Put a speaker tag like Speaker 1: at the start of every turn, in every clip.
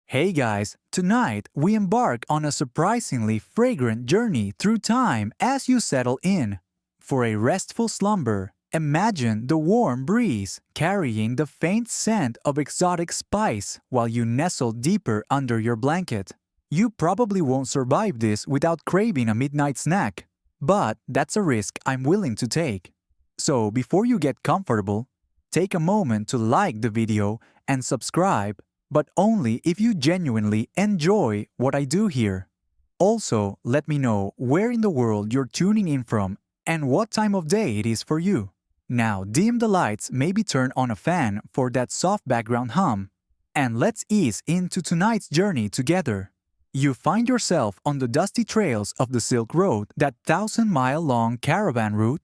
Speaker 1: Hey guys, tonight we embark on a surprisingly fragrant journey through time as you settle in. For a restful slumber, imagine the warm breeze carrying the faint scent of exotic spice while you nestle deeper under your blanket. You probably won't survive this without craving a midnight snack, but that's a risk I'm willing to take. So before you get comfortable, take a moment to like the video and subscribe, but only if you genuinely enjoy what I do here. Also, let me know where in the world you're tuning in from and what time of day it is for you. Now dim the lights, maybe turn on a fan for that soft background hum, and let's ease into tonight's journey together. You find yourself on the dusty trails of the Silk Road, that 1,000-mile-long caravan route,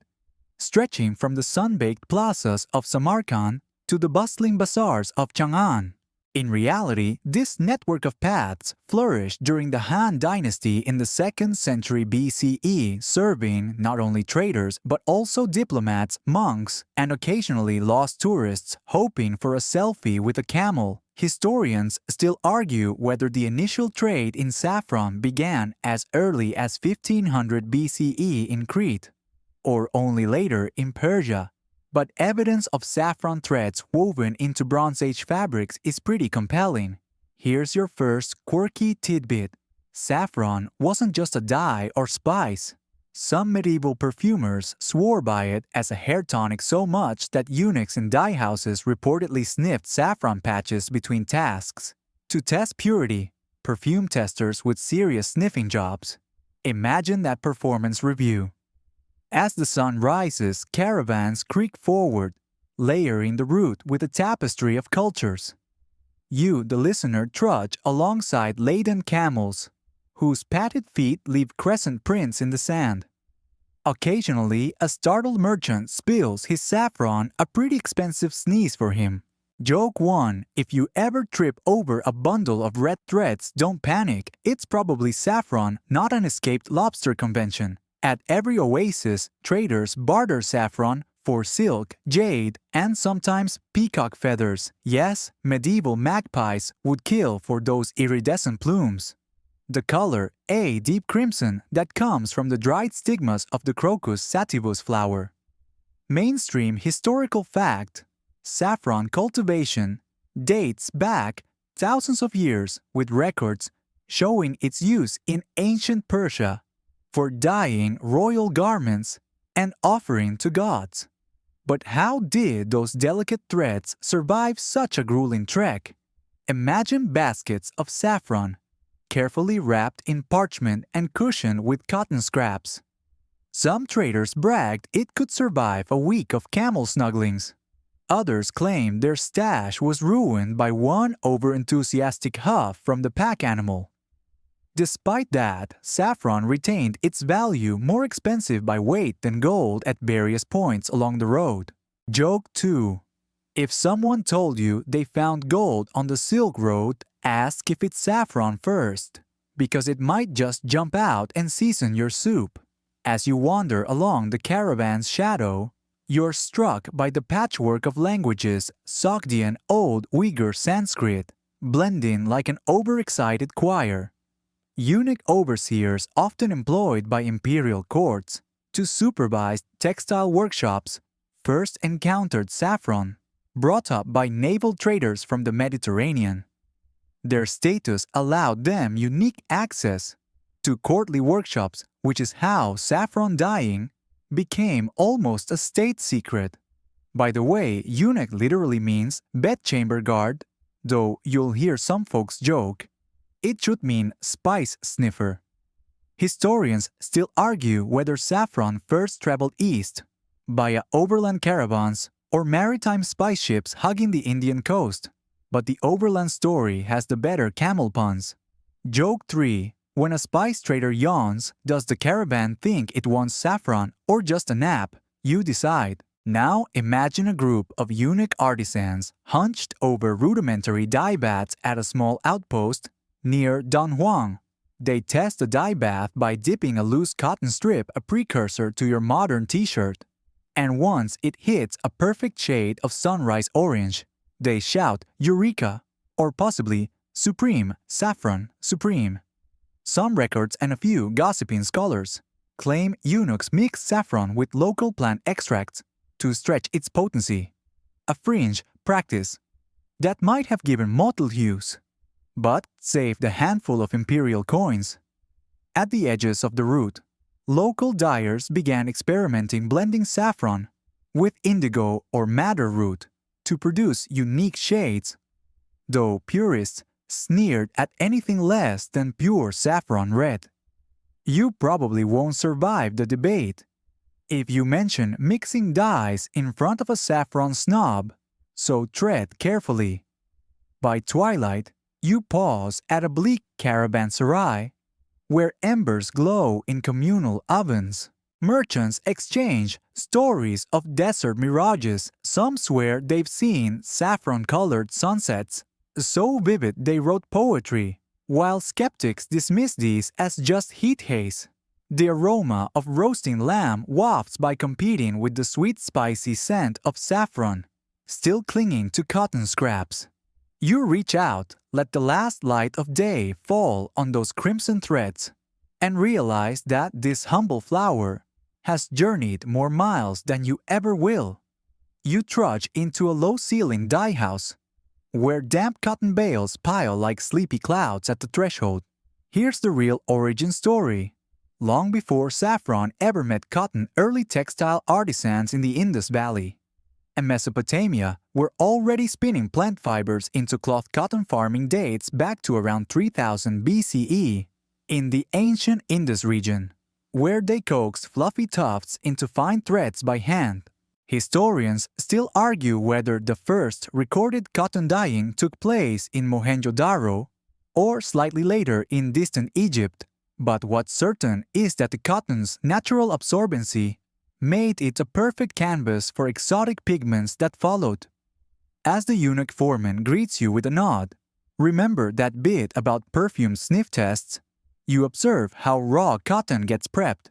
Speaker 1: stretching from the sun-baked plazas of Samarkand to the bustling bazaars of Chang'an. In reality, this network of paths flourished during the Han Dynasty in the 2nd century BCE, serving not only traders but also diplomats, monks, and occasionally lost tourists hoping for a selfie with a camel. Historians still argue whether the initial trade in saffron began as early as 1500 BCE in Crete, or only later in Persia. But evidence of saffron threads woven into Bronze Age fabrics is pretty compelling. Here's your first quirky tidbit. Saffron wasn't just a dye or spice. Some medieval perfumers swore by it as a hair tonic so much that eunuchs in dye houses reportedly sniffed saffron patches between tasks. To test purity, perfume testers would serious sniffing jobs. Imagine that performance review. As the sun rises, caravans creak forward, layering the route with a tapestry of cultures. You, the listener, trudge alongside laden camels, whose padded feet leave crescent prints in the sand. Occasionally, a startled merchant spills his saffron, a pretty expensive sneeze for him. Joke 1. If you ever trip over a bundle of red threads, don't panic. It's probably saffron, not an escaped lobster convention. At every oasis, traders barter saffron for silk, jade, and sometimes peacock feathers. Yes, medieval magpies would kill for those iridescent plumes. The color, a deep crimson, that comes from the dried stigmas of the Crocus sativus flower. Mainstream historical fact: saffron cultivation dates back thousands of years, with records showing its use in ancient Persia for dyeing royal garments and offering to gods. But how did those delicate threads survive such a grueling trek? Imagine baskets of saffron, carefully wrapped in parchment and cushioned with cotton scraps. Some traders bragged it could survive a week of camel snugglings. Others claimed their stash was ruined by one over-enthusiastic huff from the pack animal. Despite that, saffron retained its value, more expensive by weight than gold at various points along the road. Joke 2. If someone told you they found gold on the Silk Road, ask if it's saffron first, because it might just jump out and season your soup. As you wander along the caravan's shadow, you're struck by the patchwork of languages, Sogdian Old Uyghur Sanskrit, blending like an overexcited choir. Eunuch overseers, often employed by imperial courts to supervise textile workshops, first encountered saffron, brought up by naval traders from the Mediterranean. Their status allowed them unique access to courtly workshops, which is how saffron dyeing became almost a state secret. By the way, eunuch literally means bedchamber guard, though you'll hear some folks joke it should mean spice sniffer. Historians still argue whether saffron first traveled east via overland caravans or maritime spice ships hugging the Indian coast, but the overland story has the better camel puns. Joke 3. When a spice trader yawns, does the caravan think it wants saffron or just a nap? You decide. Now imagine a group of eunuch artisans hunched over rudimentary dye vats at a small outpost near Dunhuang. They test a dye bath by dipping a loose cotton strip, a precursor to your modern t-shirt. And once it hits a perfect shade of sunrise orange, they shout, "Eureka!" or possibly Supreme, saffron, supreme. Some records and a few gossiping scholars claim eunuchs mix saffron with local plant extracts to stretch its potency. A fringe practice that might have given mottled hues, but saved a handful of imperial coins. At the edges of the route, local dyers began experimenting blending saffron with indigo or madder root to produce unique shades, though purists sneered at anything less than pure saffron red. You probably won't survive the debate if you mention mixing dyes in front of a saffron snob, so tread carefully. By twilight, you pause at a bleak caravanserai, where embers glow in communal ovens. Merchants exchange stories of desert mirages. Some swear they've seen saffron-colored sunsets, so vivid they wrote poetry, while skeptics dismiss these as just heat haze. The aroma of roasting lamb wafts by competing with the sweet spicy scent of saffron, still clinging to cotton scraps. You reach out, let the last light of day fall on those crimson threads, and realize that this humble flower has journeyed more miles than you ever will. You trudge into a low-ceilinged dye house, where damp cotton bales pile like sleepy clouds at the threshold. Here's the real origin story. Long before saffron ever met cotton, early textile artisans in the Indus Valley and Mesopotamia were already spinning plant fibers into cloth. Cotton farming dates back to around 3000 BCE in the ancient Indus region, where they coaxed fluffy tufts into fine threads by hand. Historians still argue whether the first recorded cotton dyeing took place in Mohenjo-daro or slightly later in distant Egypt, but what's certain is that the cotton's natural absorbency made it a perfect canvas for exotic pigments that followed. As the eunuch foreman greets you with a nod, remember that bit about perfume sniff tests. You observe how raw cotton gets prepped.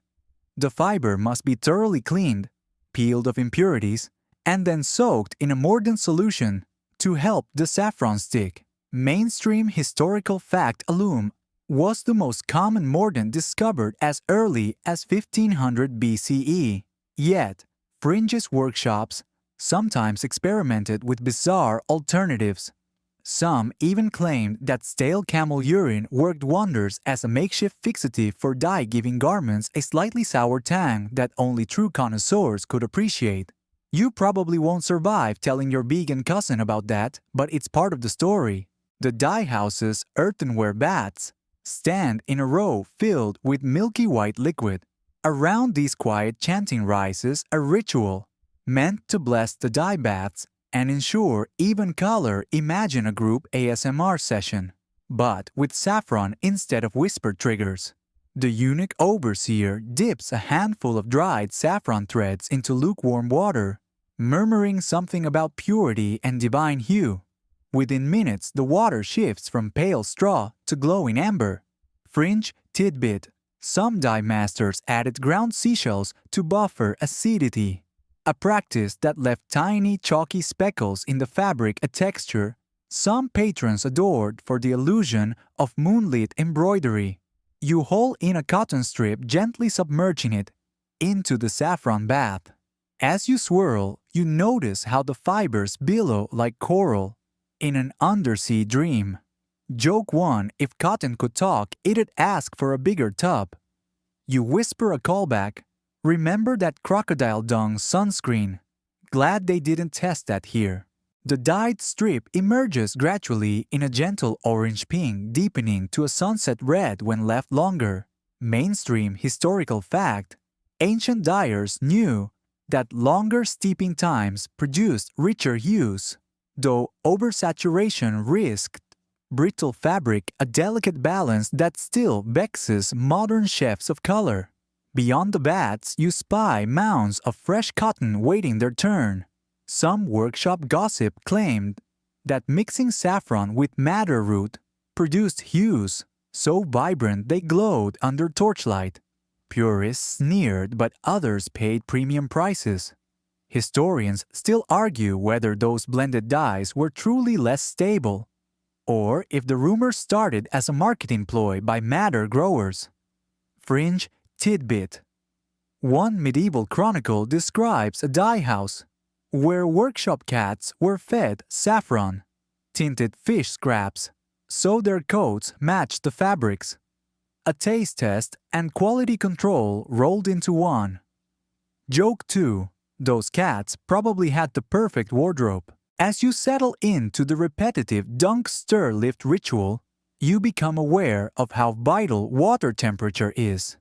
Speaker 1: The fiber must be thoroughly cleaned, peeled of impurities, and then soaked in a mordant solution to help the saffron stick. Mainstream historical fact: alum was the most common mordant discovered as early as 1500 BCE. Yet, fringes workshops sometimes experimented with bizarre alternatives. Some even claimed that stale camel urine worked wonders as a makeshift fixative for dye, giving garments a slightly sour tang that only true connoisseurs could appreciate. You probably won't survive telling your vegan cousin about that, but it's part of the story. The dye house's earthenware vats stand in a row filled with milky white liquid. Around these quiet chanting rises a ritual meant to bless the dye baths and ensure even color. Imagine a group ASMR session, but with saffron instead of whisper triggers. The eunuch overseer dips a handful of dried saffron threads into lukewarm water, murmuring something about purity and divine hue. Within minutes, the water shifts from pale straw to glowing amber. Fringe tidbit: some dye masters added ground seashells to buffer acidity, a practice that left tiny chalky speckles in the fabric a texture some patrons adored for the illusion of moonlit embroidery. You haul in a cotton strip, gently submerging it into the saffron bath. As you swirl, you notice how the fibers billow like coral in an undersea dream. Joke 1: if cotton could talk, it'd ask for a bigger tub. You whisper a callback: remember that crocodile dung sunscreen? Glad they didn't test that here. The dyed strip emerges gradually in a gentle orange-pink, deepening to a sunset red when left longer. Mainstream historical fact: ancient dyers knew that longer steeping times produced richer hues, though oversaturation risked brittle fabric, a delicate balance that still vexes modern chefs of color. Beyond the vats, you spy mounds of fresh cotton waiting their turn. Some workshop gossip claimed that mixing saffron with madder root produced hues so vibrant they glowed under torchlight. Purists sneered, but others paid premium prices. Historians still argue whether those blended dyes were truly less stable or if the rumor started as a marketing ploy by madder growers. Fringe tidbit. One medieval chronicle describes a dye house where workshop cats were fed saffron, tinted fish scraps, so their coats matched the fabrics. A taste test and quality control rolled into one. Joke 2. Those cats probably had the perfect wardrobe. As you settle into the repetitive dunk-stir-lift ritual, you become aware of how vital water temperature is.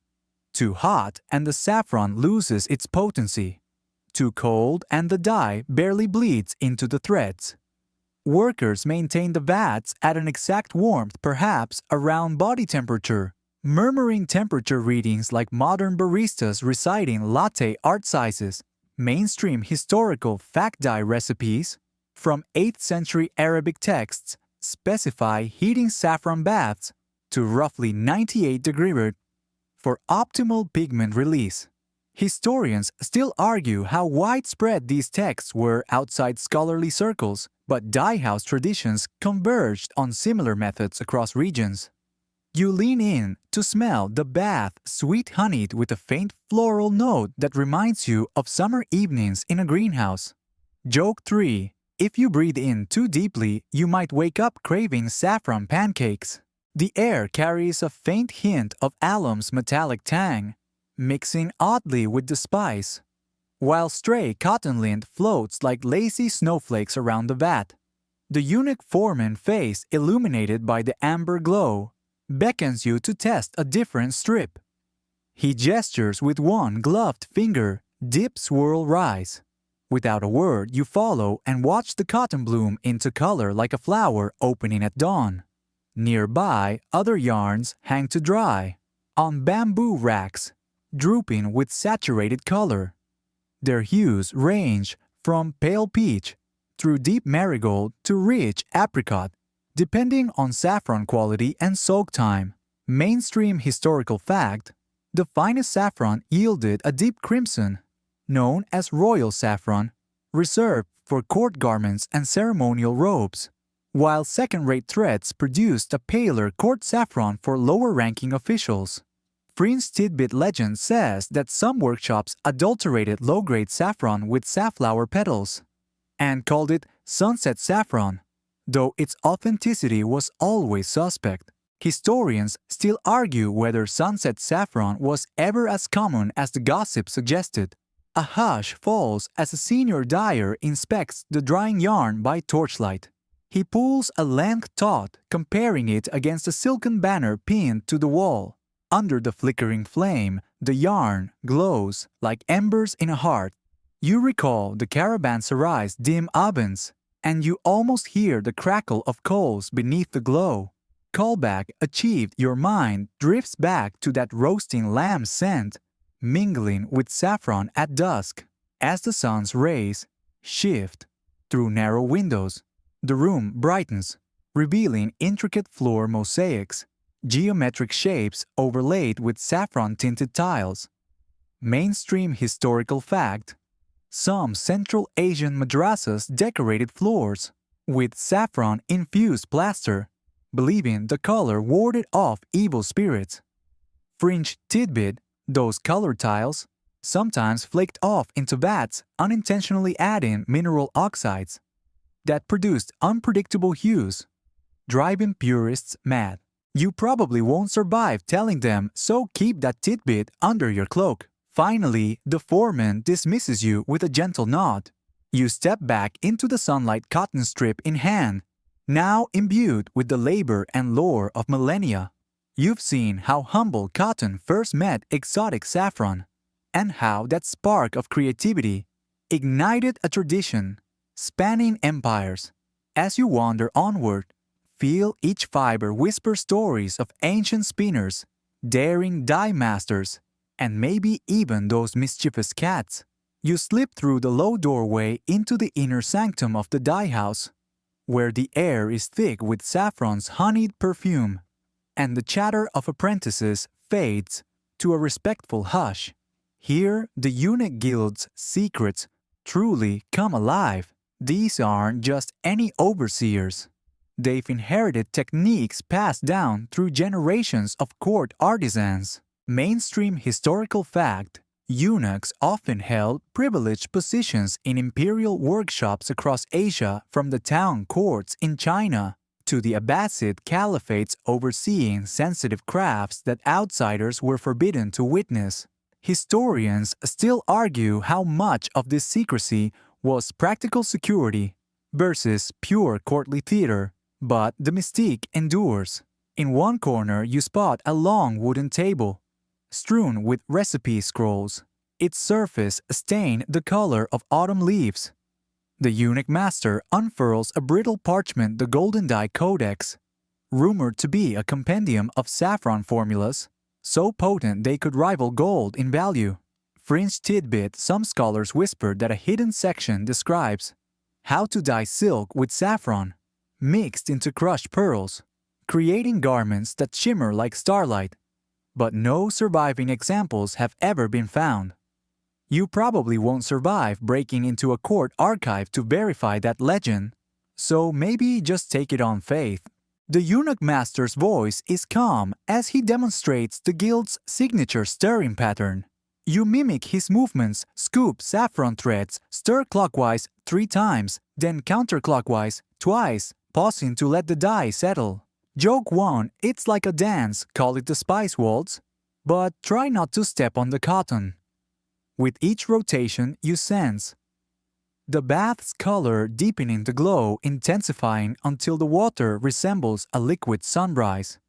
Speaker 1: Too hot and the saffron loses its potency. Too cold and the dye barely bleeds into the threads. Workers maintain the vats at an exact warmth, perhaps around body temperature, murmuring temperature readings like modern baristas reciting latte art sizes. Mainstream historical fact dye recipes from 8th century Arabic texts specify heating saffron baths to roughly 98 degrees for optimal pigment release. Historians still argue how widespread these texts were outside scholarly circles, but dye house traditions converged on similar methods across regions. You lean in to smell the bath sweet honeyed with a faint floral note that reminds you of summer evenings in a greenhouse. Joke 3. If you breathe in too deeply, you might wake up craving saffron pancakes. The air carries a faint hint of alum's metallic tang, mixing oddly with the spice, while stray cotton lint floats like lazy snowflakes around the vat. The eunuch foreman face illuminated by the amber glow beckons you to test a different strip. He gestures with one gloved finger, dip, swirl, rise. Without a word, you follow and watch the cotton bloom into color like a flower opening at dawn. Nearby, other yarns hang to dry, on bamboo racks, drooping with saturated color. Their hues range from pale peach through deep marigold to rich apricot, depending on saffron quality and soak time. Mainstream historical fact: the finest saffron yielded a deep crimson, known as royal saffron, reserved for court garments and ceremonial robes, while second-rate threads produced a paler court saffron for lower-ranking officials. Fringe tidbit legend says that some workshops adulterated low-grade saffron with safflower petals and called it sunset saffron, though its authenticity was always suspect. Historians still argue whether sunset saffron was ever as common as the gossip suggested. A hush falls as a senior dyer inspects the drying yarn by torchlight. He pulls a length taut, comparing it against a silken banner pinned to the wall. Under the flickering flame, the yarn glows like embers in a hearth. You recall the caravanserai's dim ovens, and you almost hear the crackle of coals beneath the glow. Callback achieved, your mind drifts back to that roasting lamb scent, mingling with saffron at dusk. As the sun's rays shift through narrow windows, the room brightens, revealing intricate floor mosaics, geometric shapes overlaid with saffron-tinted tiles. Mainstream historical fact: some Central Asian madrasas decorated floors with saffron-infused plaster, believing the color warded off evil spirits. Fringe tidbit: those colored tiles sometimes flaked off into vats, unintentionally adding mineral oxides that produced unpredictable hues, driving purists mad. You probably won't survive telling them, so keep that tidbit under your cloak. Finally, the foreman dismisses you with a gentle nod. You step back into the sunlight, cotton strip in hand, now imbued with the labor and lore of millennia. You've seen how humble cotton first met exotic saffron, and how that spark of creativity ignited a tradition spanning empires. As you wander onward, feel each fiber whisper stories of ancient spinners, daring dye masters, and maybe even those mischievous cats. You slip through the low doorway into the inner sanctum of the dye house, where the air is thick with saffron's honeyed perfume, and the chatter of apprentices fades to a respectful hush. Here, the eunuch guild's secrets truly come alive. These aren't just any overseers. They've inherited techniques passed down through generations of court artisans. Mainstream historical fact: eunuchs often held privileged positions in imperial workshops across Asia, from the town courts in China to the Abbasid caliphates overseeing sensitive crafts that outsiders were forbidden to witness. Historians still argue how much of this secrecy was practical security versus pure courtly theater, but the mystique endures. In one corner you spot a long wooden table, strewn with recipe scrolls, its surface stained the color of autumn leaves. The eunuch master unfurls a brittle parchment, the Golden Dye Codex, rumored to be a compendium of saffron formulas, so potent they could rival gold in value. Fringe tidbit: some scholars whispered that a hidden section describes how to dye silk with saffron, mixed into crushed pearls, creating garments that shimmer like starlight. But no surviving examples have ever been found. You probably won't survive breaking into a court archive to verify that legend, so maybe just take it on faith. The eunuch master's voice is calm as he demonstrates the guild's signature stirring pattern. You mimic his movements: scoop saffron threads, stir clockwise 3 times, then counterclockwise twice, pausing to let the dye settle. Joke 1: it's like a dance, call it the spice waltz, but try not to step on the cotton. With each rotation you sense the bath's color deepening the glow, intensifying until the water resembles a liquid sunrise.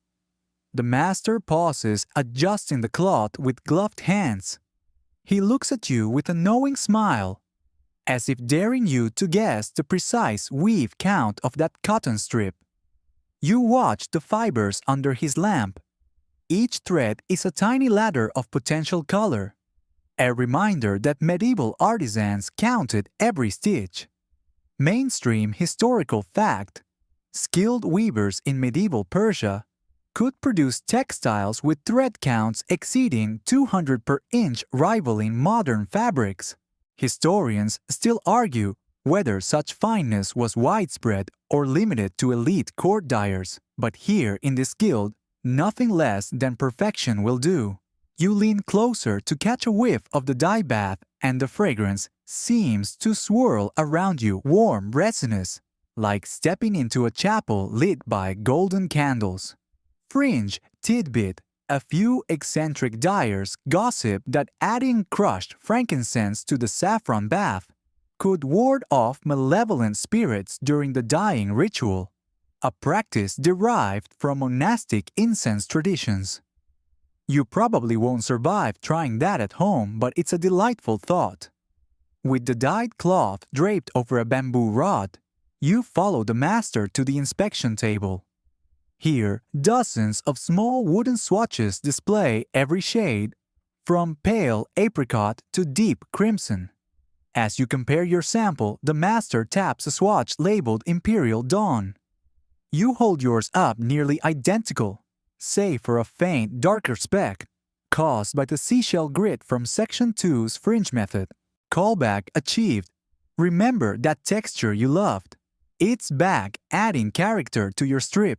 Speaker 1: The master pauses, adjusting the cloth with gloved hands. He looks at you with a knowing smile, as if daring you to guess the precise weave count of that cotton strip. You watch the fibers under his lamp. Each thread is a tiny ladder of potential color, a reminder that medieval artisans counted every stitch. Mainstream historical fact: skilled weavers in medieval Persia could produce textiles with thread counts exceeding 200 per inch, rivaling modern fabrics. Historians still argue whether such fineness was widespread or limited to elite court dyers, but here in this guild, nothing less than perfection will do. You lean closer to catch a whiff of the dye bath, and the fragrance seems to swirl around you, warm, resinous, like stepping into a chapel lit by golden candles. Fringe tidbit: a few eccentric dyers gossip that adding crushed frankincense to the saffron bath could ward off malevolent spirits during the dyeing ritual, a practice derived from monastic incense traditions. You probably won't survive trying that at home, but it's a delightful thought. With the dyed cloth draped over a bamboo rod, you follow the master to the inspection table. Here, dozens of small wooden swatches display every shade, from pale apricot to deep crimson. As you compare your sample, the master taps a swatch labeled Imperial Dawn. You hold yours up, nearly identical, save for a faint, darker speck, caused by the seashell grit from Section 2's fringe method. Callback achieved. Remember that texture you loved. It's back, adding character to your strip.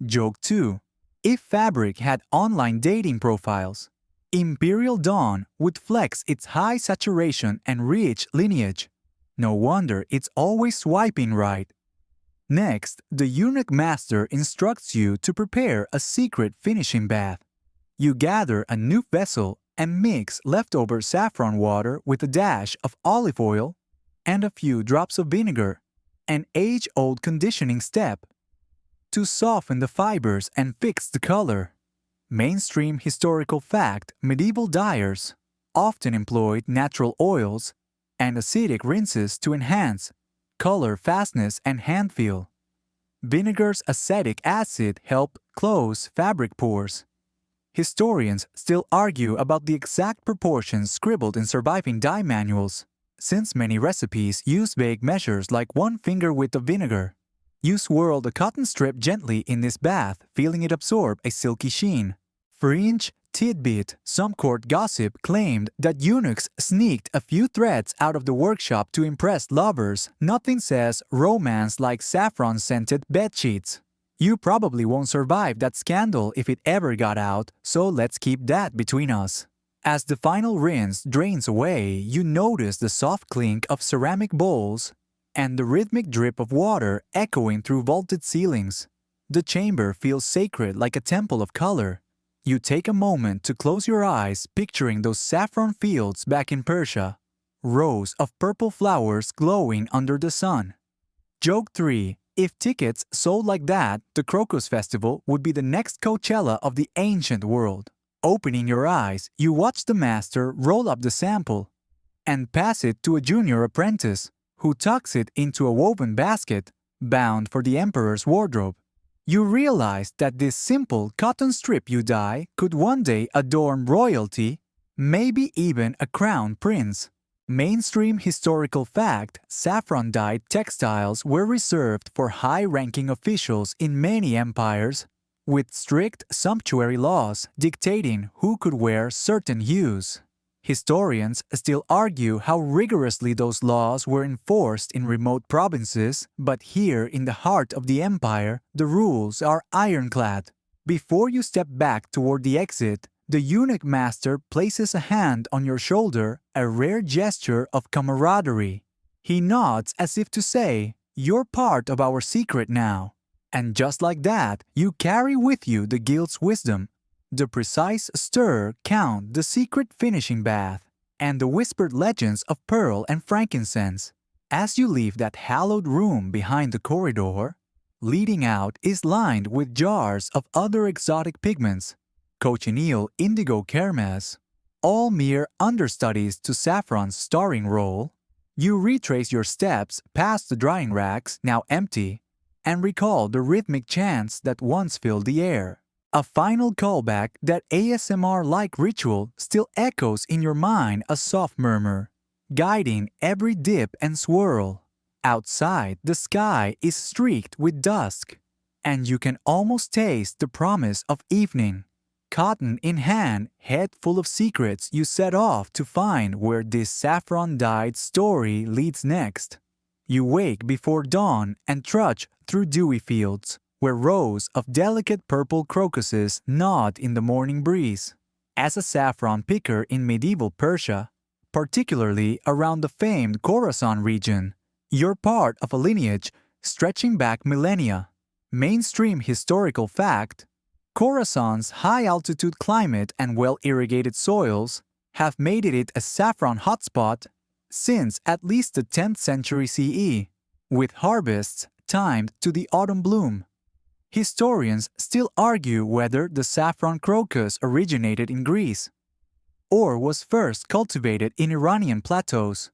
Speaker 1: Joke 2. If fabric had online dating profiles, Imperial Dawn would flex its high saturation and rich lineage. No wonder it's always swiping right. Next, the eunuch master instructs you to prepare a secret finishing bath. You gather a new vessel and mix leftover saffron water with a dash of olive oil and a few drops of vinegar, an age-old conditioning step, to soften the fibers and fix the color. Mainstream historical fact: medieval dyers often employed natural oils and acidic rinses to enhance color, fastness, and hand feel. Vinegar's acetic acid helped close fabric pores. Historians still argue about the exact proportions scribbled in surviving dye manuals, since many recipes use vague measures like 1 finger width of vinegar. You swirl the cotton strip gently in this bath, feeling it absorb a silky sheen. Fringe Tidbit: some court gossip claimed that eunuchs sneaked a few threads out of the workshop to impress lovers. Nothing says romance like saffron-scented bedsheets. You probably won't survive that scandal if it ever got out, so let's keep that between us. As the final rinse drains away, you notice the soft clink of ceramic bowls and the rhythmic drip of water echoing through vaulted ceilings. The chamber feels sacred, like a temple of color. You take a moment to close your eyes, picturing those saffron fields back in Persia, rows of purple flowers glowing under the sun. Joke 3. If tickets sold like that, the Crocus Festival would be the next Coachella of the ancient world. Opening your eyes, you watch the master roll up the sample and pass it to a junior apprentice, who tucks it into a woven basket bound for the emperor's wardrobe. You realize that this simple cotton strip you dye could one day adorn royalty, maybe even a crown prince. Mainstream historical fact: saffron-dyed textiles were reserved for high-ranking officials in many empires, with strict sumptuary laws dictating who could wear certain hues. Historians still argue how rigorously those laws were enforced in remote provinces, but here in the heart of the empire, the rules are ironclad. Before you step back toward the exit, the eunuch master places a hand on your shoulder, a rare gesture of camaraderie. He nods as if to say, "You're part of our secret now." And just like that, you carry with you the guild's wisdom, the precise stir count, the secret finishing bath, and the whispered legends of pearl and frankincense. As you leave that hallowed room behind the corridor, leading out is lined with jars of other exotic pigments, cochineal, indigo, kermes, all mere understudies to Saffron's starring role. You retrace your steps past the drying racks, now empty, and recall the rhythmic chants that once filled the air. A final callback, that ASMR-like ritual still echoes in your mind, a soft murmur, guiding every dip and swirl. Outside, the sky is streaked with dusk, and you can almost taste the promise of evening. Cotton in hand, head full of secrets, you set off to find where this saffron-dyed story leads next. You wake before dawn and trudge through dewy fields, where rows of delicate purple crocuses nod in the morning breeze. As a saffron picker in medieval Persia, particularly around the famed Khorasan region, you're part of a lineage stretching back millennia. Mainstream historical fact: Khorasan's high-altitude climate and well-irrigated soils have made it a saffron hotspot since at least the 10th century CE, with harvests timed to the autumn bloom. Historians still argue whether the saffron crocus originated in Greece or was first cultivated in Iranian plateaus.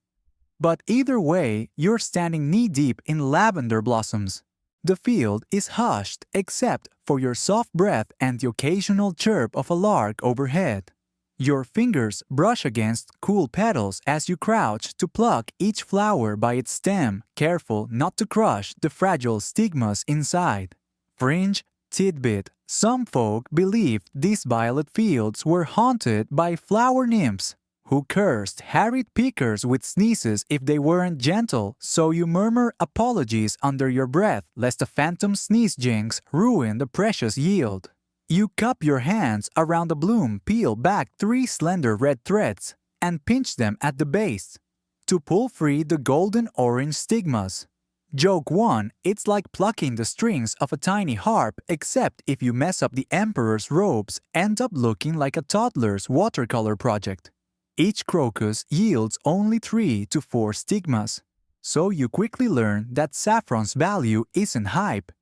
Speaker 1: But either way, you're standing knee-deep in lavender blossoms. The field is hushed except for your soft breath and the occasional chirp of a lark overhead. Your fingers brush against cool petals as you crouch to pluck each flower by its stem, careful not to crush the fragile stigmas inside. Fringe tidbit: some folk believed these violet fields were haunted by flower nymphs who cursed harried pickers with sneezes if they weren't gentle, so you murmur apologies under your breath lest a phantom sneeze jinx ruin the precious yield. You cup your hands around the bloom, peel back 3 slender red threads, and pinch them at the base to pull free the golden orange stigmas. Joke 1: it's like plucking the strings of a tiny harp, except if you mess up the emperor's robes, end up looking like a toddler's watercolor project. Each crocus yields only 3 to 4 stigmas, so you quickly learn that saffron's value isn't hype.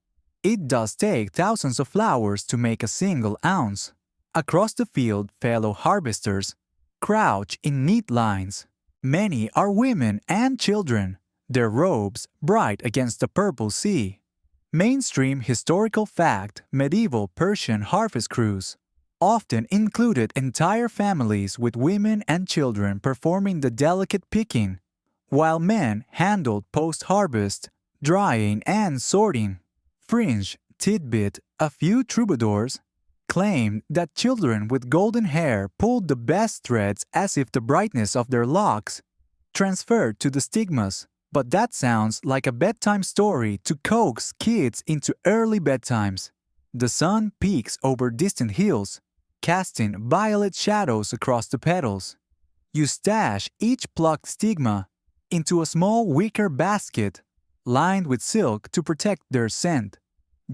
Speaker 1: It does take thousands of flowers to make a single ounce. Across the field, fellow harvesters crouch in neat lines. Many are women and children, their robes bright against the purple sea. Mainstream historical fact: medieval Persian harvest crews often included entire families with women and children performing the delicate picking, while men handled post-harvest, drying, and sorting. Fringe tidbit: a few troubadours claimed that children with golden hair pulled the best threads as if the brightness of their locks transferred to the stigmas. But that sounds like a bedtime story to coax kids into early bedtimes. The sun peeks over distant hills, casting violet shadows across the petals. You stash each plucked stigma into a small wicker basket lined with silk to protect their scent.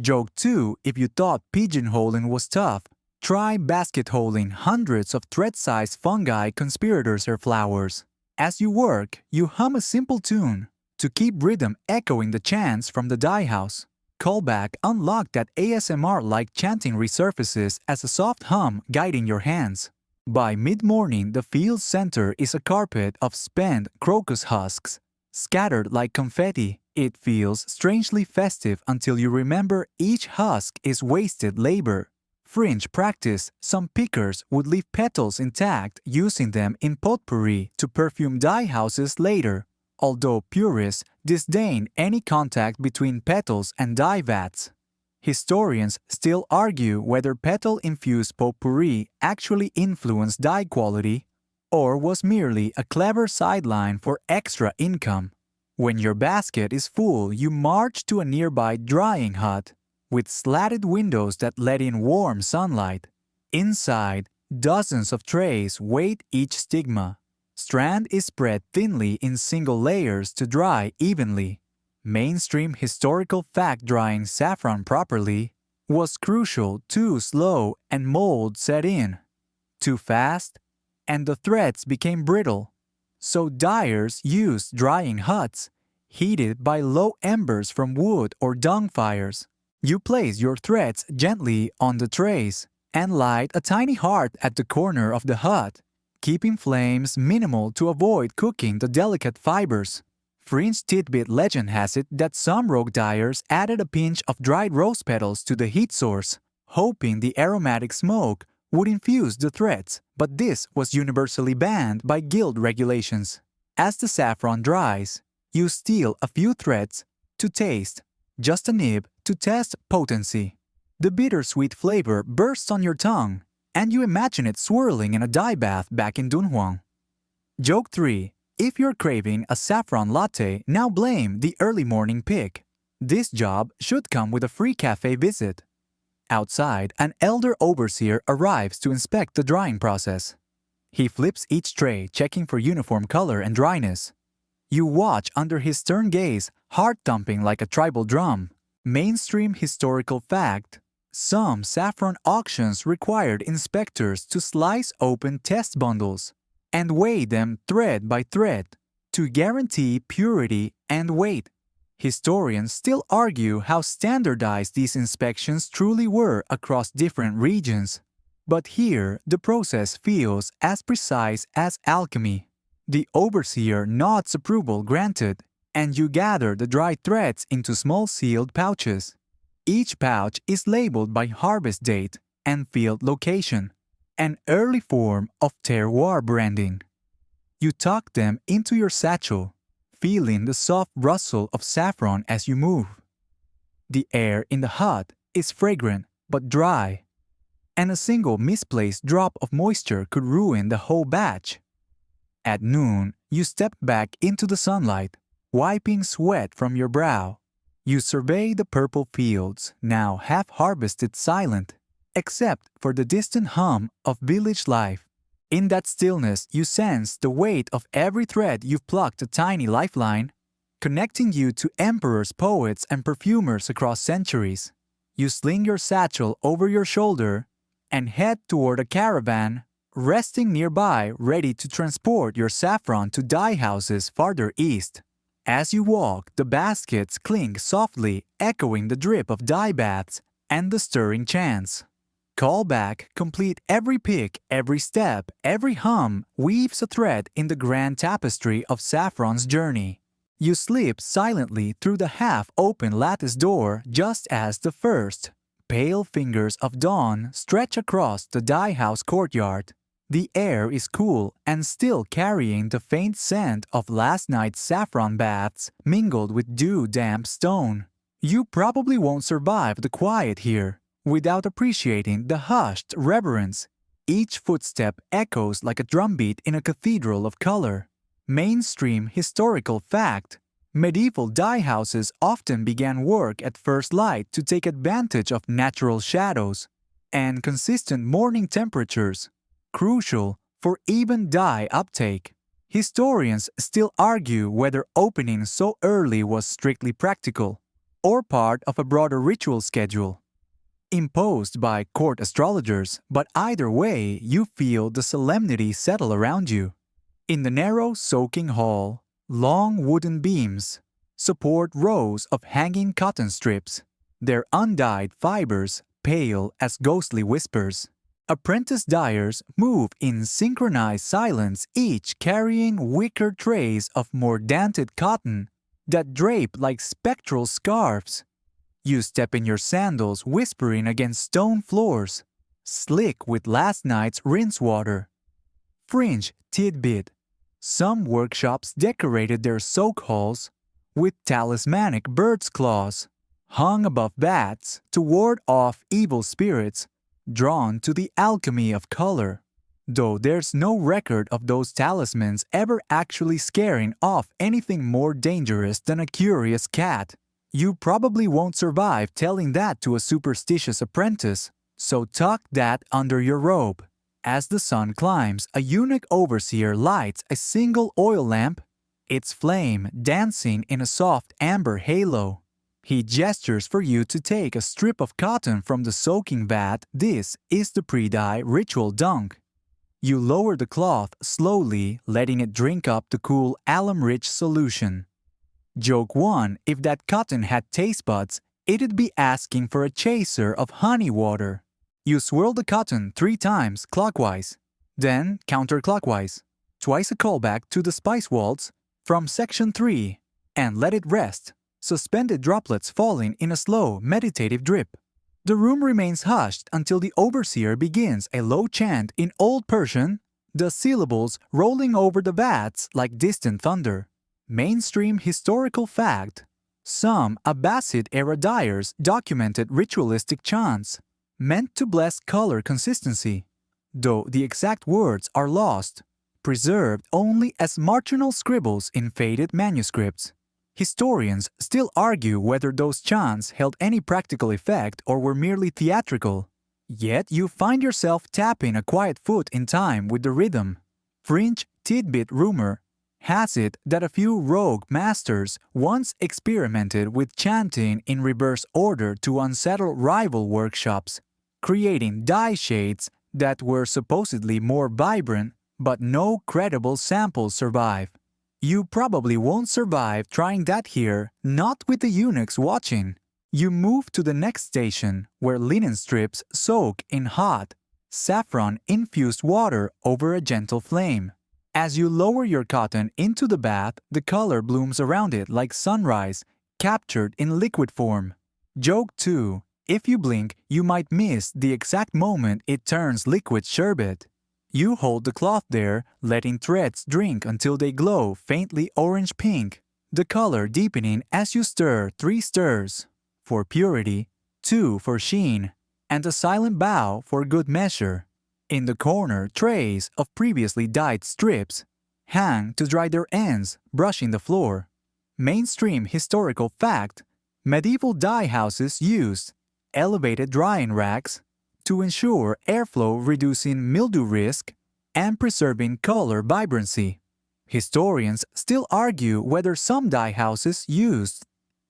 Speaker 1: Joke 2: if you thought pigeonholing was tough, try basket-holing hundreds of thread-sized fungi conspirators or flowers. As you work, you hum a simple tune to keep rhythm echoing the chants from the dye house. Callback unlocked that ASMR-like chanting resurfaces as a soft hum guiding your hands. By mid-morning, the field's center is a carpet of spent crocus husks, scattered like confetti. It feels strangely festive until you remember each husk is wasted labor. Fringe practice: some pickers would leave petals intact, using them in potpourri to perfume dye houses later, although purists disdain any contact between petals and dye vats. Historians still argue whether petal-infused potpourri actually influenced dye quality or was merely a clever sideline for extra income. When your basket is full, you march to a nearby drying hut with slatted windows that let in warm sunlight. Inside, dozens of trays weight each stigma. Strand is spread thinly in single layers to dry evenly. Mainstream historical fact: drying saffron properly was crucial. Too slow and mold set in. Too fast, and the threads became brittle. So dyers used drying huts, heated by low embers from wood or dung fires. You place your threads gently on the trays and light a tiny heart at the corner of the hut, keeping flames minimal to avoid cooking the delicate fibers. Fringe tidbit legend has it that some rogue dyers added a pinch of dried rose petals to the heat source, hoping the aromatic smoke would infuse the threads, but this was universally banned by guild regulations. As the saffron dries, you steal a few threads to taste, just a nib to test potency. The bittersweet flavor bursts on your tongue, and you imagine it swirling in a dye bath back in Dunhuang. Joke 3: if you're craving a saffron latte, now blame the early morning pick. This job should come with a free cafe visit. Outside, an elder overseer arrives to inspect the drying process. He flips each tray, checking for uniform color and dryness. You watch under his stern gaze, heart thumping like a tribal drum. Mainstream historical fact: some saffron auctions required inspectors to slice open test bundles and weigh them thread by thread to guarantee purity and weight. Historians still argue how standardized these inspections truly were across different regions. But here, the process feels as precise as alchemy. The overseer nods approval granted, and you gather the dry threads into small sealed pouches. Each pouch is labeled by harvest date and field location, an early form of terroir branding. You tuck them into your satchel, feeling the soft rustle of saffron as you move. The air in the hut is fragrant but dry, and a single misplaced drop of moisture could ruin the whole batch. At noon, you step back into the sunlight, wiping sweat from your brow. You survey the purple fields, now half-harvested, silent, except for the distant hum of village life. In that stillness, you sense the weight of every thread you've plucked, a tiny lifeline, connecting you to emperors, poets, and perfumers across centuries. You sling your satchel over your shoulder and head toward a caravan, resting nearby, ready to transport your saffron to dye houses farther east. As you walk, the baskets clink softly, echoing the drip of dye baths and the stirring chants. Callback: complete every pick, every step, every hum weaves a thread in the grand tapestry of saffron's journey. You slip silently through the half-open lattice door just as the first pale fingers of dawn stretch across the dye house courtyard. The air is cool and still, carrying the faint scent of last night's saffron baths mingled with dew-damp stone. You probably won't survive the quiet here. without appreciating the hushed reverence. Each footstep echoes like a drumbeat in a cathedral of color. Mainstream historical fact: medieval dye houses often began work at first light to take advantage of natural shadows and consistent morning temperatures, crucial for even dye uptake. Historians still argue whether opening so early was strictly practical or part of a broader ritual schedule imposed by court astrologers, but either way, you feel the solemnity settle around you. In the narrow soaking hall, long wooden beams support rows of hanging cotton strips, their undyed fibers pale as ghostly whispers. Apprentice dyers move in synchronized silence, each carrying wicker trays of mordanted cotton that drape like spectral scarves. You step in your sandals, whispering against stone floors, slick with last night's rinse water. Fringe tidbit: some workshops decorated their soak halls with talismanic bird's claws, hung above vats to ward off evil spirits drawn to the alchemy of color, though there's no record of those talismans ever actually scaring off anything more dangerous than a curious cat. You probably won't survive telling that to a superstitious apprentice, so tuck that under your robe. As the sun climbs, a eunuch overseer lights a single oil lamp, its flame dancing in a soft amber halo. He gestures for you to take a strip of cotton from the soaking vat. This is the pre-dye ritual dunk. You lower the cloth slowly, letting it drink up the cool alum-rich solution. Joke 1: if that cotton had taste buds, it'd be asking for a chaser of honey water. You swirl the cotton 3 times clockwise, then counterclockwise, twice a callback to the spice waltz from section 3, and let it rest, suspended droplets falling in a slow, meditative drip. The room remains hushed until the overseer begins a low chant in Old Persian, the syllables rolling over the vats like distant thunder. Mainstream historical fact: some Abbasid-era dyers documented ritualistic chants meant to bless color consistency, though the exact words are lost, preserved only as marginal scribbles in faded manuscripts. Historians still argue whether those chants held any practical effect or were merely theatrical. Yet you find yourself tapping a quiet foot in time with the rhythm. Fringe tidbit rumor has it that a few rogue masters once experimented with chanting in reverse order to unsettle rival workshops, creating dye shades that were supposedly more vibrant, but no credible samples survive. You probably won't survive trying that here, not with the eunuchs watching. You move to the next station, where linen strips soak in hot, saffron-infused water over a gentle flame. As you lower your cotton into the bath, the color blooms around it like sunrise, captured in liquid form. Joke 2: if you blink, you might miss the exact moment it turns liquid sherbet. You hold the cloth there, letting threads drink until they glow faintly orange-pink, the color deepening as you stir 3 stirs for purity, 2 for sheen, and a silent bow for good measure. In the corner, trays of previously dyed strips hang to dry their ends, brushing the floor. Mainstream historical fact: medieval dye houses used elevated drying racks to ensure airflow, reducing mildew risk and preserving color vibrancy. Historians still argue whether some dye houses used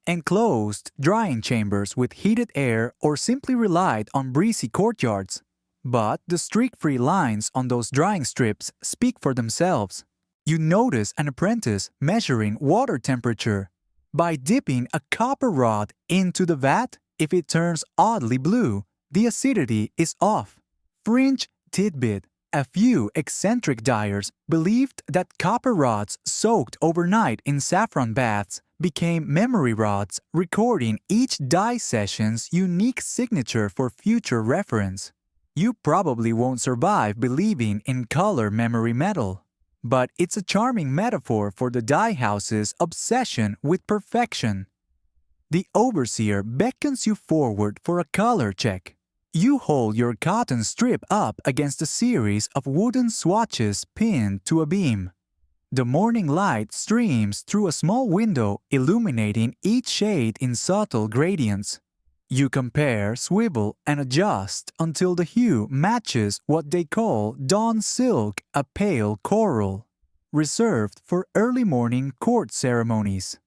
Speaker 1: enclosed drying chambers with heated air or simply relied on breezy courtyards. But the streak-free lines on those drying strips speak for themselves. You notice an apprentice measuring water temperature by dipping a copper rod into the vat. If it turns oddly blue, the acidity is off. Fringe tidbit: a few eccentric dyers believed that copper rods soaked overnight in saffron baths became memory rods, recording each dye session's unique signature for future reference. You probably won't survive believing in color memory metal, but it's a charming metaphor for the dye house's obsession with perfection. The overseer beckons you forward for a color check. You hold your cotton strip up against a series of wooden swatches pinned to a beam. The morning light streams through a small window, illuminating each shade in subtle gradients. You compare, swivel, and adjust until the hue matches what they call dawn silk, a pale coral, reserved for early morning court ceremonies.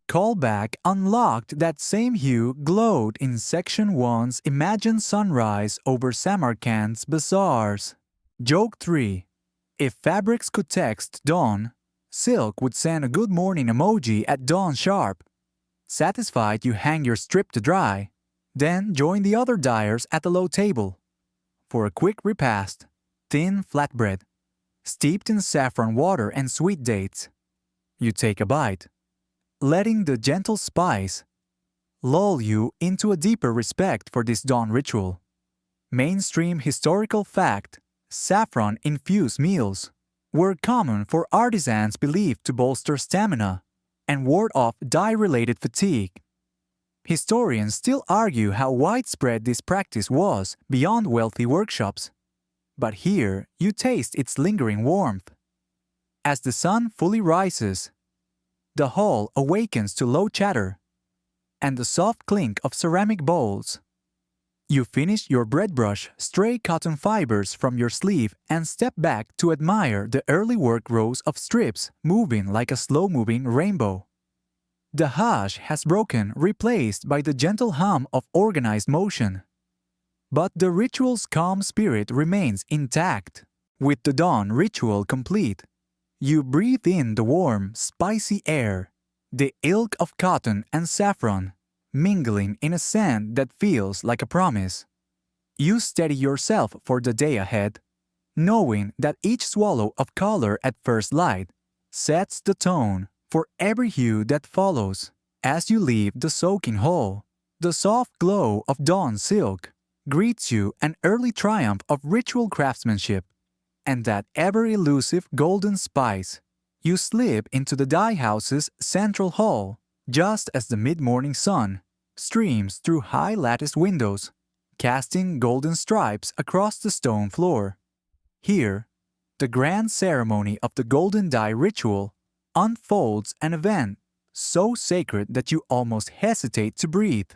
Speaker 1: Callback unlocked that same hue glowed in Section 1's Imagine Sunrise over Samarkand's bazaars. Joke 3. If fabrics could text dawn, silk would send a good morning emoji at dawn sharp. Satisfied, you hang your strip to dry. Then join the other dyers at the low table. For a quick repast, thin flatbread, steeped in saffron water and sweet dates. You take a bite, letting the gentle spice lull you into a deeper respect for this dawn ritual. Mainstream historical fact: saffron-infused meals were common for artisans believed to bolster stamina and ward off dye-related fatigue. Historians still argue how widespread this practice was beyond wealthy workshops. But here you taste its lingering warmth. As the sun fully rises, the hall awakens to low chatter and the soft clink of ceramic bowls. You finish your bread brush, stray cotton fibers from your sleeve, and step back to admire the early work rows of strips moving like a slow-moving rainbow. The hush has broken, replaced by the gentle hum of organized motion. But the ritual's calm spirit remains intact. With the dawn ritual complete, you breathe in the warm, spicy air, the ilk of cotton and saffron, mingling in a scent that feels like a promise. You steady yourself for the day ahead, knowing that each swallow of color at first light sets the tone for every hue that follows. As you leave the soaking hall, the soft glow of dawn silk greets you, an early triumph of ritual craftsmanship, and that ever-elusive golden spice. You slip into the dye house's central hall just as the mid-morning sun streams through high latticed windows, casting golden stripes across the stone floor. Here, the grand ceremony of the golden dye ritual unfolds, an event so sacred that you almost hesitate to breathe.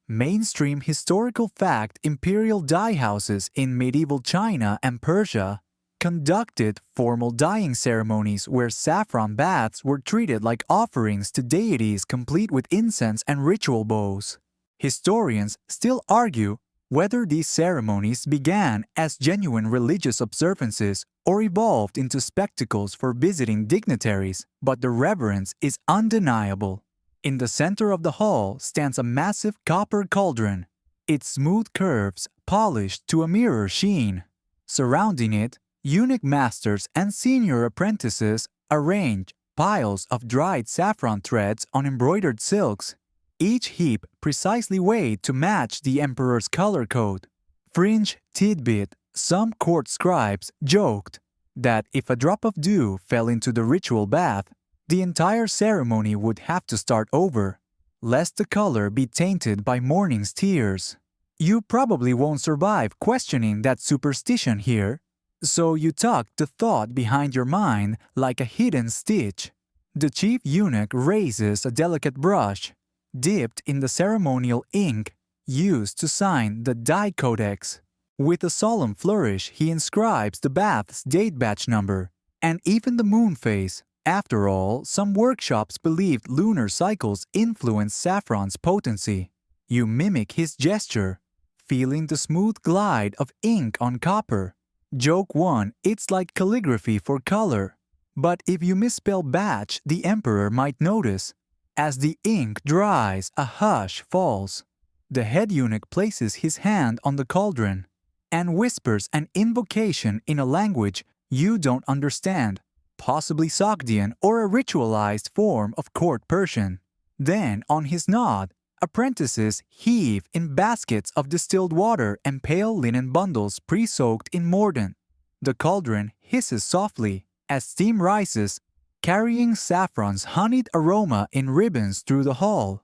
Speaker 1: Mainstream historical fact: imperial dye houses in medieval China and Persia conducted formal dyeing ceremonies where saffron baths were treated like offerings to deities, complete with incense and ritual bows. Historians still argue whether these ceremonies began as genuine religious observances or evolved into spectacles for visiting dignitaries, but the reverence is undeniable. In the center of the hall stands a massive copper cauldron, its smooth curves polished to a mirror sheen. Surrounding it, eunuch masters and senior apprentices arrange piles of dried saffron threads on embroidered silks, each heap precisely weighed to match the emperor's color code. Fringe tidbit: some court scribes joked that if a drop of dew fell into the ritual bath, the entire ceremony would have to start over, lest the color be tainted by morning's tears. You probably won't survive questioning that superstition here, so you tuck the thought behind your mind like a hidden stitch. The chief eunuch raises a delicate brush, dipped in the ceremonial ink used to sign the dye codex. With a solemn flourish, he inscribes the bath's date batch number and even the moon phase. After all, some workshops believed lunar cycles influence saffron's potency. You mimic his gesture, feeling the smooth glide of ink on copper. Joke 1: it's like calligraphy for color. But if you misspell batch, the emperor might notice. As the ink dries, a hush falls. The head eunuch places his hand on the cauldron and whispers an invocation in a language you don't understand, possibly Sogdian or a ritualized form of court Persian. Then, on his nod, apprentices heave in baskets of distilled water and pale linen bundles pre-soaked in mordant. The cauldron hisses softly as steam rises, carrying saffron's honeyed aroma in ribbons through the hall.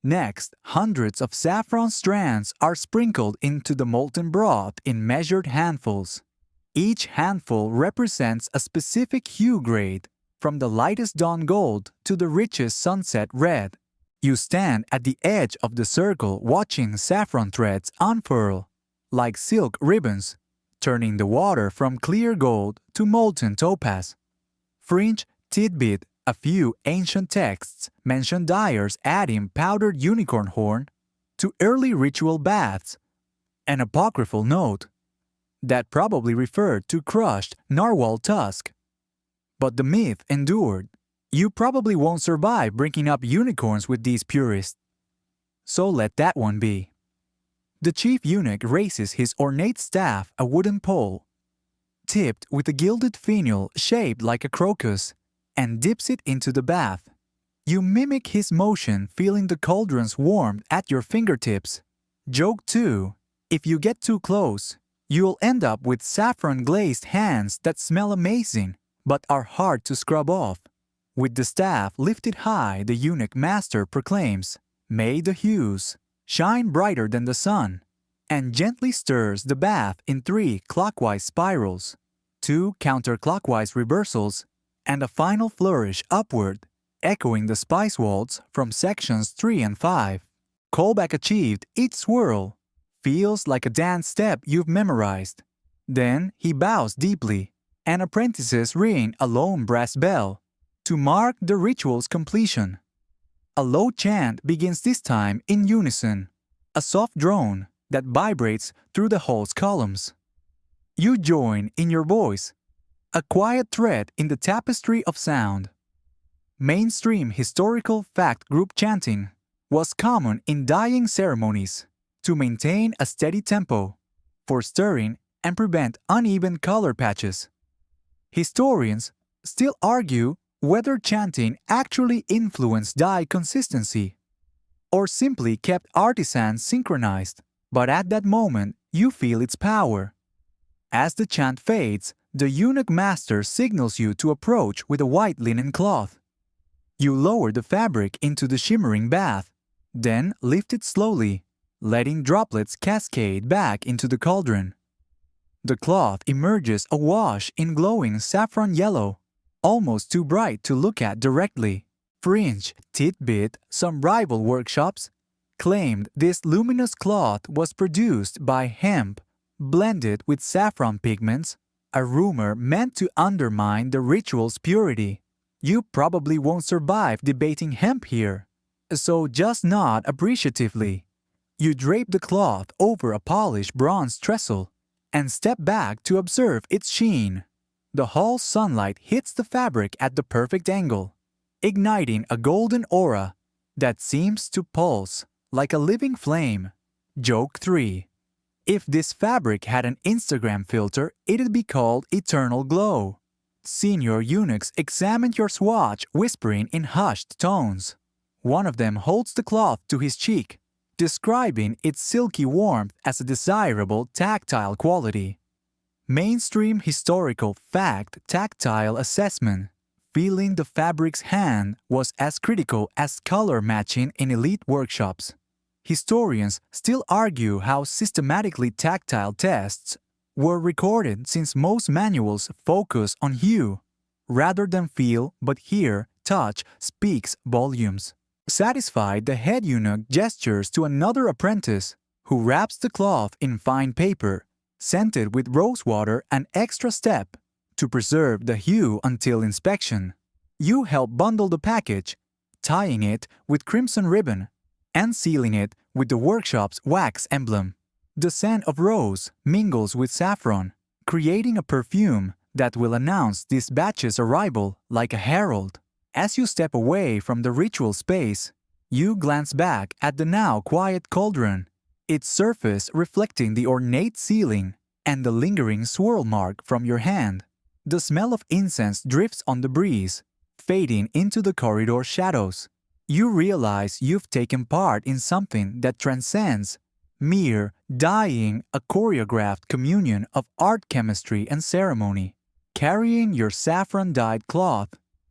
Speaker 1: Next, hundreds of saffron strands are sprinkled into the molten broth in measured handfuls. Each handful represents a specific hue grade, from the lightest dawn gold to the richest sunset red. You stand at the edge of the circle watching saffron threads unfurl, like silk ribbons, turning the water from clear gold to molten topaz. Fringe tidbit: a few ancient texts mention dyers adding powdered unicorn horn to early ritual baths. An apocryphal note that probably referred to crushed narwhal tusk. But the myth endured. You probably won't survive bringing up unicorns with these purists. So let that one be. The chief eunuch raises his ornate staff, a wooden pole, tipped with a gilded finial shaped like a crocus, and dips it into the bath. You mimic his motion, feeling the cauldron's warmth at your fingertips. Joke 2: if you get too close, you'll end up with saffron-glazed hands that smell amazing but are hard to scrub off. With the staff lifted high, the eunuch master proclaims, "May the hues shine brighter than the sun," and gently stirs the bath in 3 clockwise spirals, 2 counterclockwise reversals, and a final flourish upward, echoing the spice waltz from sections 3 and 5. Callback achieved. Each swirl feels like a dance step you've memorized. Then he bows deeply, and apprentices ring a lone brass bell to mark the ritual's completion. A low chant begins, this time in unison, a soft drone that vibrates through the hall's columns. You join in your voice, a quiet thread in the tapestry of sound. Mainstream historical fact group chanting was common in dyeing ceremonies to maintain a steady tempo, for stirring and prevent uneven color patches. Historians still argue whether chanting actually influenced dye consistency or simply kept artisans synchronized, but at that moment you feel its power. As the chant fades, the eunuch master signals you to approach with a white linen cloth. You lower the fabric into the shimmering bath, then lift it slowly, letting droplets cascade back into the cauldron. The cloth emerges awash in glowing saffron yellow, almost too bright to look at directly. Fringe tidbit: some rival workshops claimed this luminous cloth was produced by hemp blended with saffron pigments, a rumor meant to undermine the ritual's purity. You probably won't survive debating hemp here, so just nod appreciatively. You drape the cloth over a polished bronze trestle and step back to observe its sheen. The hall's sunlight hits the fabric at the perfect angle, igniting a golden aura that seems to pulse like a living flame. Joke 3: if this fabric had an Instagram filter, it'd be called Eternal Glow. Senior eunuchs examine your swatch, whispering in hushed tones. One of them holds the cloth to his cheek, describing its silky warmth as a desirable tactile quality. Mainstream historical fact tactile assessment: feeling the fabric's hand was as critical as color matching in elite workshops. Historians still argue how systematically tactile tests were recorded, since most manuals focus on hue rather than feel, but here touch speaks volumes. Satisfied, the head eunuch gestures to another apprentice, who wraps the cloth in fine paper, scented with rosewater, an extra step to preserve the hue until inspection. You help bundle the package, tying it with crimson ribbon and sealing it with the workshop's wax emblem. The scent of rose mingles with saffron, creating a perfume that will announce this batch's arrival like a herald. As you step away from the ritual space, you glance back at the now quiet cauldron, its surface reflecting the ornate ceiling and the lingering swirl mark from your hand. The smell of incense drifts on the breeze, fading into the corridor shadows. You realize you've taken part in something that transcends mere dyeing, a choreographed communion of art, chemistry, and ceremony. Carrying your saffron-dyed cloth,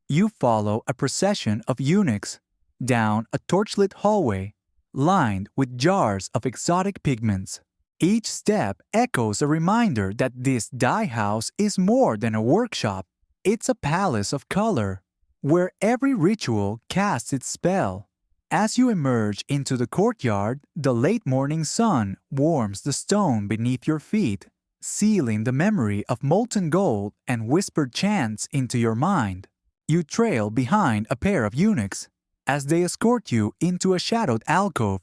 Speaker 1: you follow a procession of eunuchs down a torchlit hallway lined with jars of exotic pigments. Each step echoes a reminder that this dye house is more than a workshop. It's a palace of color, where every ritual casts its spell. As you emerge into the courtyard, the late morning sun warms the stone beneath your feet, sealing the memory of molten gold and whispered chants into your mind. You trail behind a pair of eunuchs as they escort you into a shadowed alcove,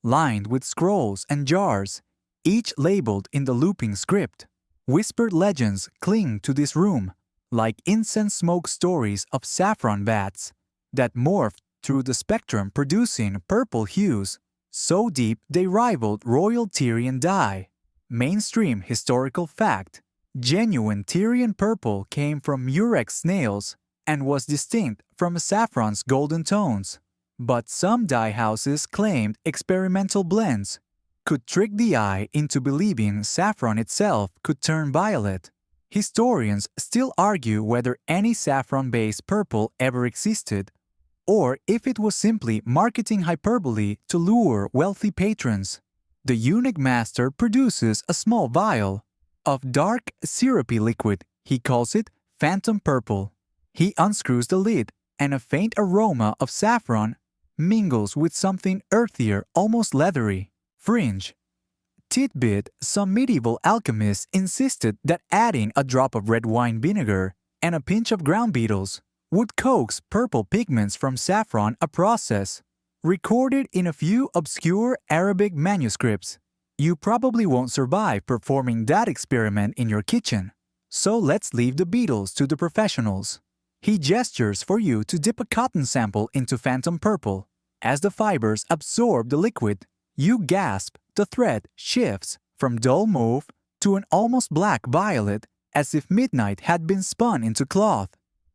Speaker 1: lined with scrolls and jars, each labeled in the looping script. Whispered legends cling to this room, like incense smoke stories of saffron vats that morphed through the spectrum, producing purple hues so deep they rivaled royal Tyrian dye. Mainstream historical fact: genuine Tyrian purple came from murex snails and was distinct from saffron's golden tones. But some dye houses claimed experimental blends could trick the eye into believing saffron itself could turn violet. Historians still argue whether any saffron-based purple ever existed, or if it was simply marketing hyperbole to lure wealthy patrons. The eunuch master produces a small vial of dark, syrupy liquid. He calls it phantom purple. He unscrews the lid, and a faint aroma of saffron mingles with something earthier, almost leathery. Fringe. Tidbit: some medieval alchemists insisted that adding a drop of red wine vinegar and a pinch of ground beetles would coax purple pigments from saffron, a process recorded in a few obscure Arabic manuscripts. You probably won't survive performing that experiment in your kitchen, so let's leave the beetles to the professionals. He gestures for you to dip a cotton sample into phantom purple. As the fibers absorb the liquid, you gasp. The thread shifts from dull mauve to an almost black violet, as if midnight had been spun into cloth.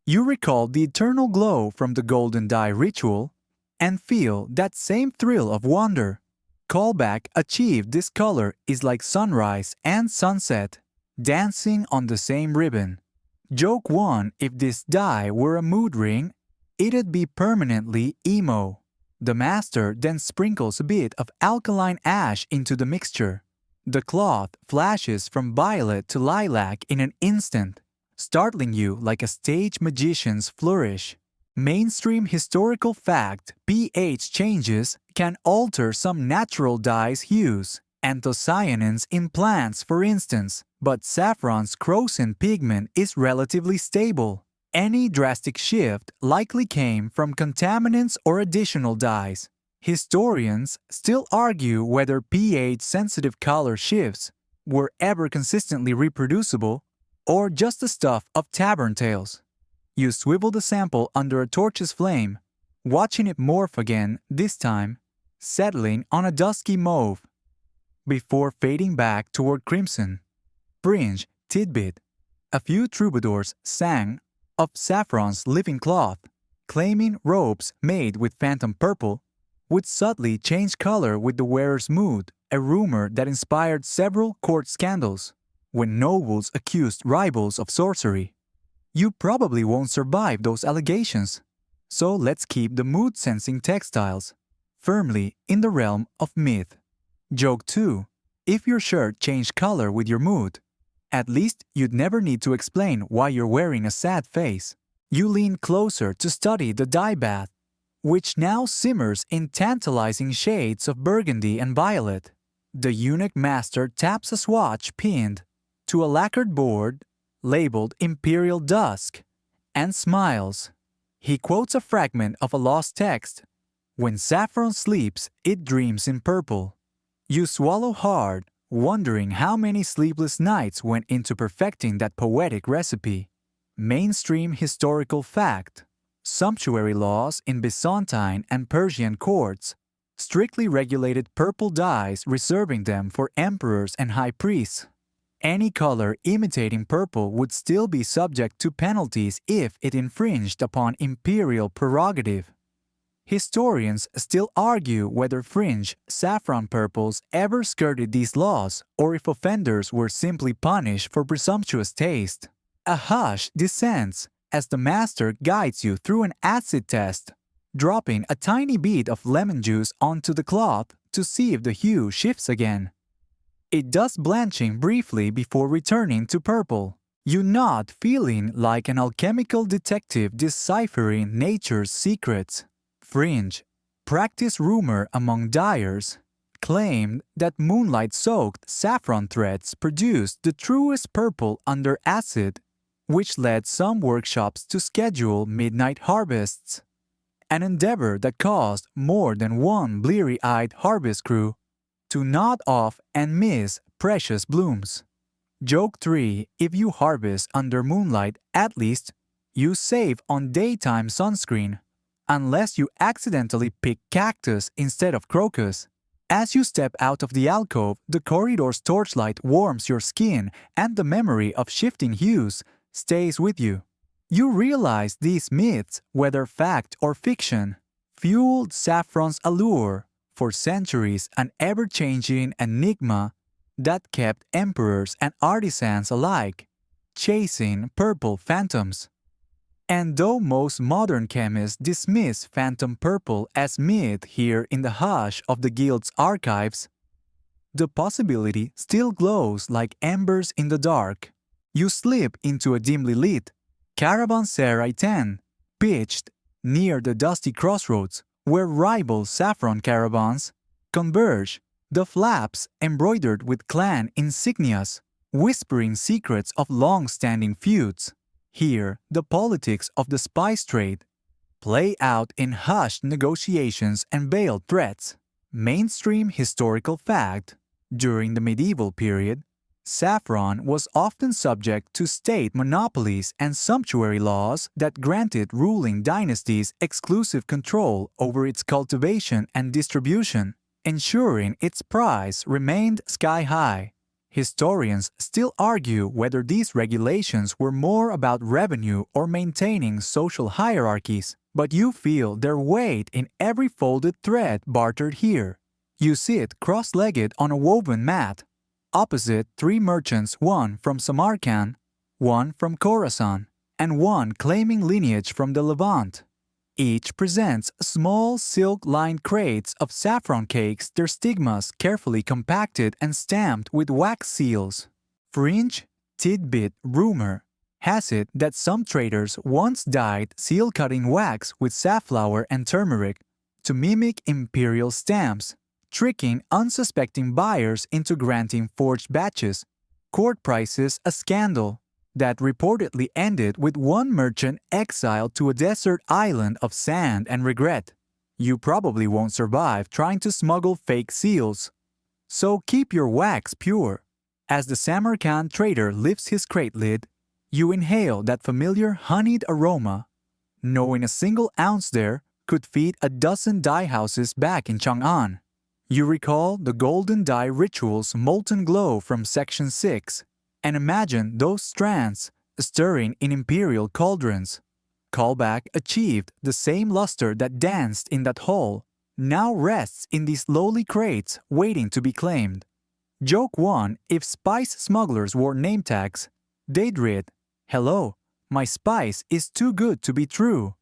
Speaker 1: You recall the eternal glow from the golden dye ritual and feel that same thrill of wonder. Callback achieved. This color is like sunrise and sunset, dancing on the same ribbon. Joke 1: if this dye were a mood ring, it'd be permanently emo. The master then sprinkles a bit of alkaline ash into the mixture. The cloth flashes from violet to lilac in an instant, startling you like a stage magician's flourish. Mainstream historical fact: pH changes can alter some natural dye's hues. Anthocyanins in plants, for instance, but saffron's crocin pigment is relatively stable. Any drastic shift likely came from contaminants or additional dyes. Historians still argue whether pH-sensitive color shifts were ever consistently reproducible or just the stuff of tavern tales. You swivel the sample under a torch's flame, watching it morph again, this time settling on a dusky mauve, before fading back toward crimson. Fringe tidbit: a few troubadours sang of saffron's living cloth, claiming robes made with phantom purple would subtly change color with the wearer's mood, a rumor that inspired several court scandals when nobles accused rivals of sorcery. You probably won't survive those allegations, so let's keep the mood-sensing textiles firmly in the realm of myth. Joke 2: if your shirt changed color with your mood, at least you'd never need to explain why you're wearing a sad face. You lean closer to study the dye bath, which now simmers in tantalizing shades of burgundy and violet. The eunuch master taps a swatch pinned to a lacquered board labeled Imperial Dusk and smiles. He quotes a fragment of a lost text: "When saffron sleeps, it dreams in purple." You swallow hard, wondering how many sleepless nights went into perfecting that poetic recipe. Mainstream historical fact: sumptuary laws in Byzantine and Persian courts strictly regulated purple dyes, reserving them for emperors and high priests. Any color imitating purple would still be subject to penalties if it infringed upon imperial prerogative. Historians still argue whether fringe saffron purples ever skirted these laws or if offenders were simply punished for presumptuous taste. A hush descends as the master guides you through an acid test, dropping a tiny bit of lemon juice onto the cloth to see if the hue shifts again. It does blanching briefly before returning to purple. You nod, feeling like an alchemical detective deciphering nature's secrets. Fringe, practice rumor among dyers, claimed that moonlight-soaked saffron threads produced the truest purple under acid, which led some workshops to schedule midnight harvests, an endeavor that caused more than one bleary-eyed harvest crew to nod off and miss precious blooms. Joke 3. If you harvest under moonlight, at least you save on daytime sunscreen, unless you accidentally pick cactus instead of crocus. As you step out of the alcove, the corridor's torchlight warms your skin and the memory of shifting hues stays with you. You realize these myths, whether fact or fiction, fueled saffron's allure, for centuries an ever-changing enigma that kept emperors and artisans alike, chasing purple phantoms. And though most modern chemists dismiss phantom purple as myth here in the hush of the guild's archives, the possibility still glows like embers in the dark. You slip into a dimly lit caravanserai tent, pitched near the dusty crossroads where rival saffron caravans converge, the flaps embroidered with clan insignias, whispering secrets of long-standing feuds. Here, the politics of the spice trade play out in hushed negotiations and veiled threats. Mainstream historical fact: during the medieval period, saffron was often subject to state monopolies and sumptuary laws that granted ruling dynasties exclusive control over its cultivation and distribution, ensuring its price remained sky-high. Historians still argue whether these regulations were more about revenue or maintaining social hierarchies, but you feel their weight in every folded thread bartered here. You sit cross-legged on a woven mat, opposite three merchants, one from Samarkand, one from Khorasan, and one claiming lineage from the Levant. Each presents small silk-lined crates of saffron cakes, their stigmas carefully compacted and stamped with wax seals. Fringe tidbit rumor has it that some traders once dyed seal-cutting wax with safflower and turmeric to mimic imperial stamps, tricking unsuspecting buyers into granting forged batches. Court prices a scandal that reportedly ended with one merchant exiled to a desert island of sand and regret. You probably won't survive trying to smuggle fake seals, so keep your wax pure. As the Samarkand trader lifts his crate lid, you inhale that familiar honeyed aroma, knowing a single ounce there could feed a dozen dye houses back in Chang'an. You recall the golden dye ritual's molten glow from Section 6 and imagine those strands stirring in imperial cauldrons. Callback achieved the same luster that danced in that hall, now rests in these lowly crates waiting to be claimed. Joke 1. If spice smugglers wore name tags, they'd read, "Hello, my spice is too good to be true."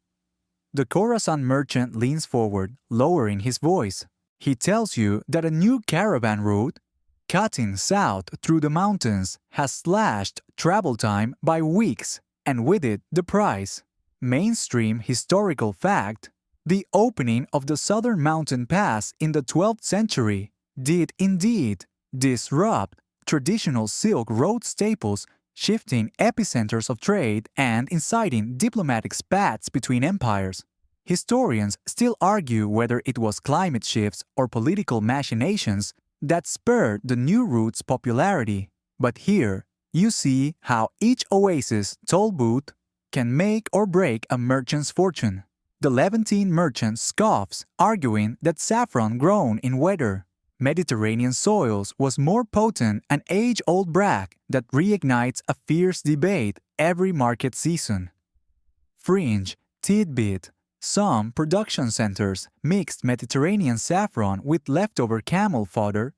Speaker 1: The Khorasan merchant leans forward, lowering his voice. He tells you that a new caravan route, cutting south through the mountains, has slashed travel time by weeks, and with it the price. Mainstream historical fact: the opening of the southern mountain pass in the 12th century did indeed disrupt traditional Silk Road staples, shifting epicenters of trade and inciting diplomatic spats between empires. Historians still argue whether it was climate shifts or political machinations that spurred the new route's popularity. But here, you see how each oasis toll booth can make or break a merchant's fortune. The Levantine merchant scoffs, arguing that saffron grown in wetter Mediterranean soils was more potent, an age-old brag that reignites a fierce debate every market season. Fringe tidbit: some production centers mixed Mediterranean saffron with leftover camel fodder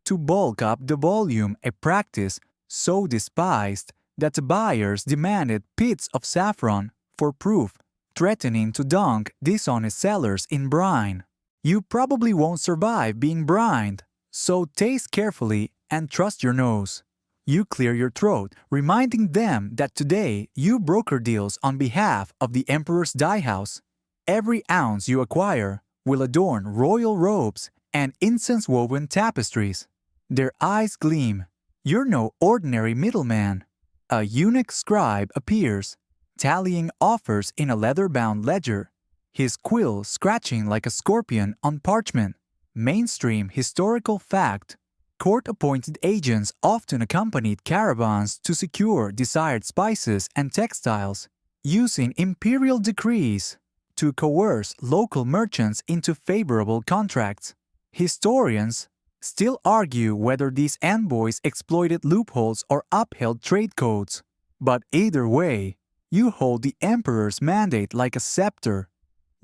Speaker 1: to bulk up the volume, a practice so despised that the buyers demanded pits of saffron for proof. threatening to dunk dishonest sellers in brine. You probably won't survive being brined, so taste carefully and trust your nose. You clear your throat, reminding them that today you broker deals on behalf of the Emperor's dye house. Every ounce you acquire will adorn royal robes and incense-woven tapestries. Their eyes gleam. You're no ordinary middleman. A eunuch scribe appears, tallying offers in a leather-bound ledger, his quill scratching like a scorpion on parchment. Mainstream historical fact: court-appointed agents often accompanied caravans to secure desired spices and textiles, using imperial decrees to coerce local merchants into favorable contracts. Historians still argue whether these envoys exploited loopholes or upheld trade codes. But either way, you hold the emperor's mandate like a scepter.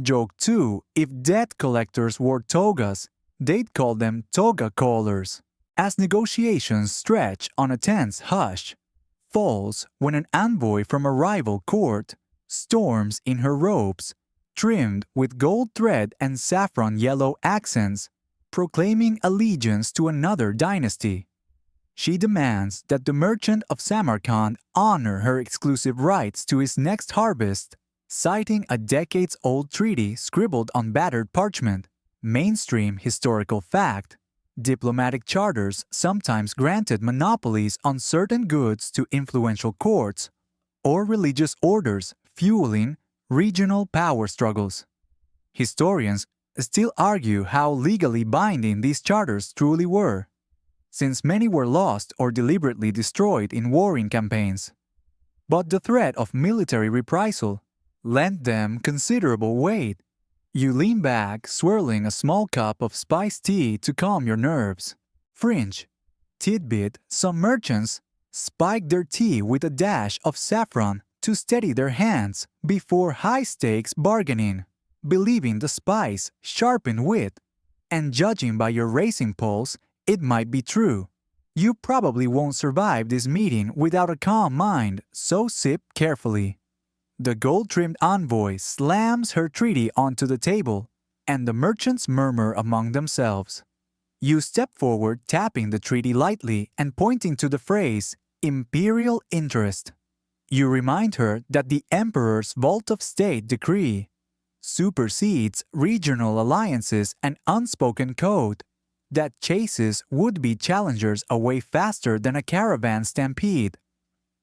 Speaker 1: Joke 2: if debt collectors wore togas, they'd call them toga callers. As negotiations stretch on a tense hush, falls when an envoy from a rival court storms in her robes, trimmed with gold thread and saffron yellow accents, proclaiming allegiance to another dynasty. She demands that the merchant of Samarkand honor her exclusive rights to his next harvest, citing a decades-old treaty scribbled on battered parchment. Mainstream historical fact: diplomatic charters sometimes granted monopolies on certain goods to influential courts or religious orders, fueling regional power struggles. Historians still argue how legally binding these charters truly were, since many were lost or deliberately destroyed in warring campaigns. But the threat of military reprisal lent them considerable weight. You lean back, swirling a small cup of spiced tea to calm your nerves. Fringe tidbit: some merchants spike their tea with a dash of saffron to steady their hands before high-stakes bargaining, believing the spice sharpen wit. And judging by your racing pulse, it might be true. You probably won't survive this meeting without a calm mind, so sip carefully. The gold-trimmed envoy slams her treaty onto the table, and the merchants murmur among themselves. You step forward, tapping the treaty lightly and pointing to the phrase, "Imperial Interest." You remind her that the Emperor's Vault of State decree supersedes regional alliances and unspoken code that chases would-be challengers away faster than a caravan stampede.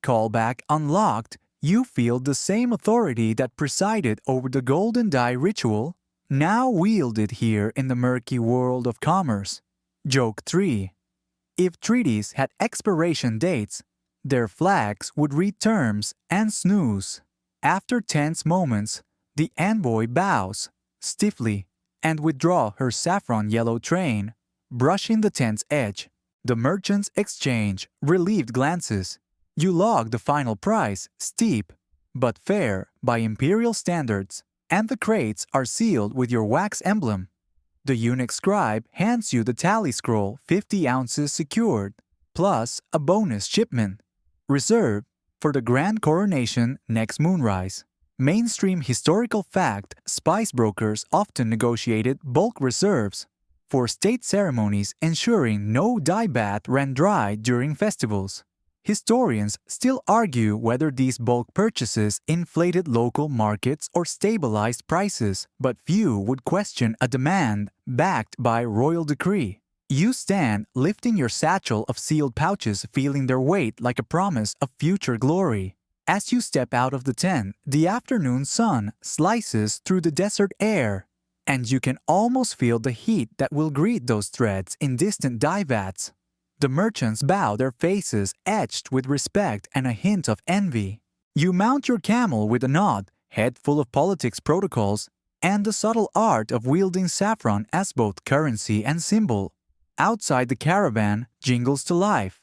Speaker 1: Callback unlocked. You feel the same authority that presided over the golden dye ritual, now wielded here in the murky world of commerce. Joke 3: if treaties had expiration dates, their flags would read terms and snooze. After tense moments, the envoy bows stiffly and withdraw her saffron yellow train, brushing the tense edge. The merchants exchange relieved glances. You log the final price, steep but fair by imperial standards, and the crates are sealed with your wax emblem. The eunuch scribe hands you the tally scroll, 50 ounces secured, plus a bonus shipment, reserved for the grand coronation next moonrise. Mainstream historical fact: spice brokers often negotiated bulk reserves for state ceremonies, ensuring no dye bath ran dry during festivals. Historians still argue whether these bulk purchases inflated local markets or stabilized prices, but few would question a demand backed by royal decree. You stand lifting your satchel of sealed pouches, feeling their weight like a promise of future glory. As you step out of the tent, the afternoon sun slices through the desert air, and you can almost feel the heat that will greet those threads in distant dye vats. The merchants bow, their faces etched with respect and a hint of envy. You mount your camel with a nod, head full of politics protocols, and the subtle art of wielding saffron as both currency and symbol. Outside, the caravan jingles to life,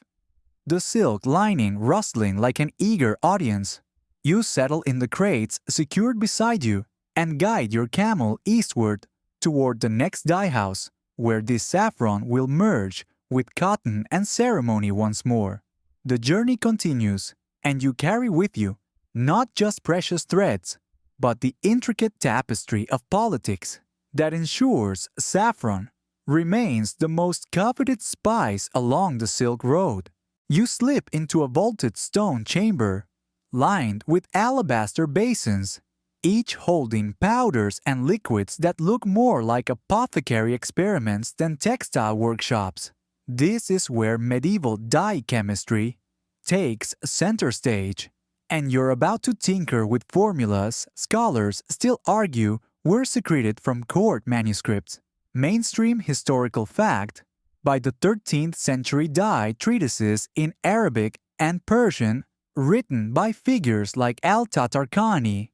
Speaker 1: the silk lining rustling like an eager audience. You settle in the crates secured beside you and guide your camel eastward toward the next dye house, where this saffron will merge with cotton and ceremony once more. The journey continues, and you carry with you not just precious threads, but the intricate tapestry of politics that ensures saffron remains the most coveted spice along the Silk Road. You slip into a vaulted stone chamber, lined with alabaster basins, each holding powders and liquids that look more like apothecary experiments than textile workshops. This is where medieval dye chemistry takes center stage, and you're about to tinker with formulas scholars still argue were secreted from court manuscripts. Mainstream historical fact: by the 13th century dye treatises in Arabic and Persian written by figures like Al-Tatarkani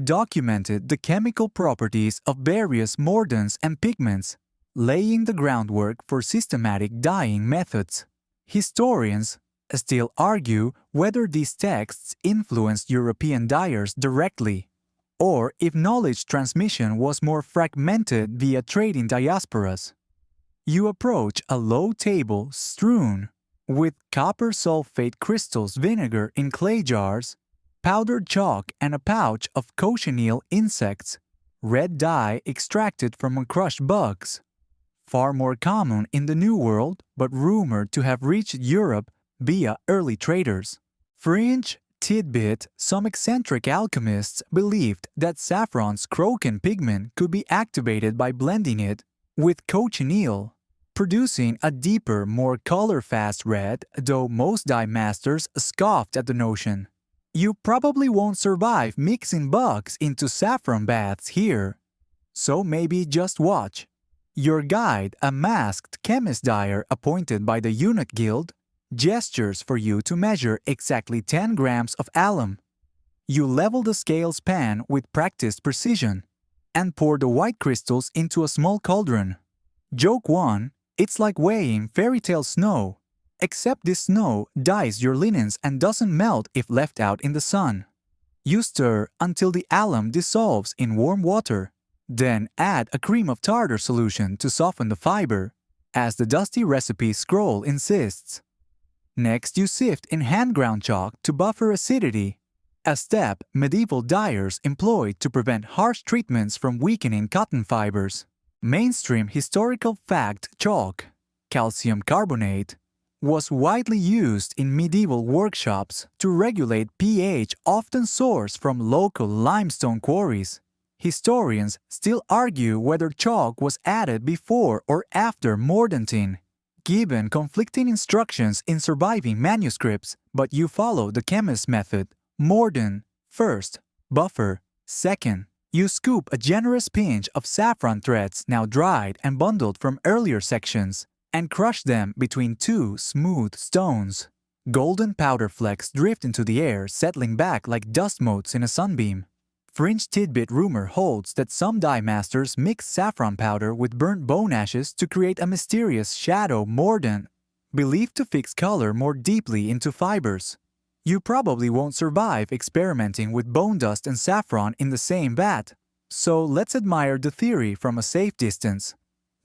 Speaker 1: documented the chemical properties of various mordants and pigments, laying the groundwork for systematic dyeing methods. Historians still argue whether these texts influenced European dyers directly, or if knowledge transmission was more fragmented via trading diasporas. You approach a low table strewn with copper sulfate crystals, vinegar in clay jars, powdered chalk, and a pouch of cochineal insects, red dye extracted from crushed bugs. Far more common in the New World, but rumored to have reached Europe via early traders. Fringe tidbit: some eccentric alchemists believed that saffron's crocan pigment could be activated by blending it with cochineal, producing a deeper, more color-fast red, though most dye masters scoffed at the notion. You probably won't survive mixing bugs into saffron baths here, so maybe just watch. Your guide, a masked chemist dyer appointed by the Eunuch Guild, gestures for you to measure exactly 10 grams of alum. You level the scales pan with practiced precision and pour the white crystals into a small cauldron. Joke 1: it's like weighing fairy tale snow, except this snow dyes your linens and doesn't melt if left out in the sun. You stir until the alum dissolves in warm water, then add a cream of tartar solution to soften the fiber, as the dusty recipe scroll insists. Next, you sift in hand-ground chalk to buffer acidity, a step medieval dyers employed to prevent harsh treatments from weakening cotton fibers. Mainstream historical fact: chalk, calcium carbonate, was widely used in medieval workshops to regulate pH, often sourced from local limestone quarries. Historians still argue whether chalk was added before or after mordanting, given conflicting instructions in surviving manuscripts, but you follow the chemist's method: mordant first, buffer second. You scoop a generous pinch of saffron threads now dried and bundled from earlier sections, and crush them between two smooth stones. Golden powder flecks drift into the air, settling back like dust motes in a sunbeam. Fringe tidbit: rumor holds that some dye masters mix saffron powder with burnt bone ashes to create a mysterious shadow mordant, believed to fix color more deeply into fibers. You probably won't survive experimenting with bone dust and saffron in the same vat, so let's admire the theory from a safe distance.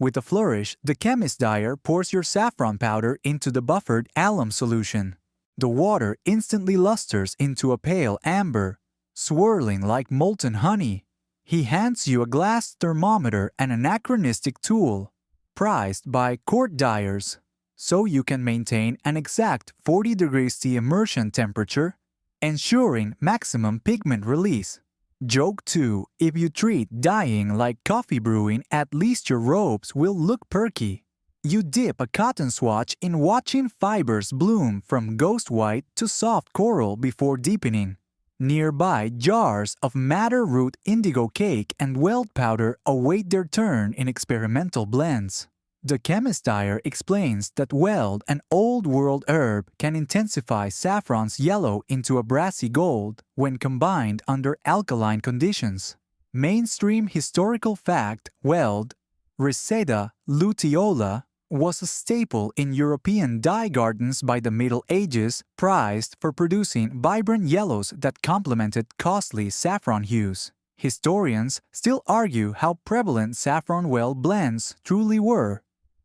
Speaker 1: With a flourish, the chemist dyer pours your saffron powder into the buffered alum solution. The water instantly lusters into a pale amber, swirling like molten honey. He hands you a glass thermometer, an anachronistic tool, prized by court dyers, so you can maintain an exact 40 degrees C immersion temperature, ensuring maximum pigment release. Joke 2: if you treat dyeing like coffee brewing, at least your robes will look perky. You dip a cotton swatch in watching fibers bloom from ghost white to soft coral before deepening. Nearby, jars of madder root indigo cake and weld powder await their turn in experimental blends. The chemist dyer explains that weld, an old-world herb, can intensify saffron's yellow into a brassy gold when combined under alkaline conditions. Mainstream historical fact: weld, Reseda luteola, was a staple in European dye gardens by the Middle Ages, prized for producing vibrant yellows that complemented costly saffron hues. Historians still argue how prevalent saffron weld blends truly were,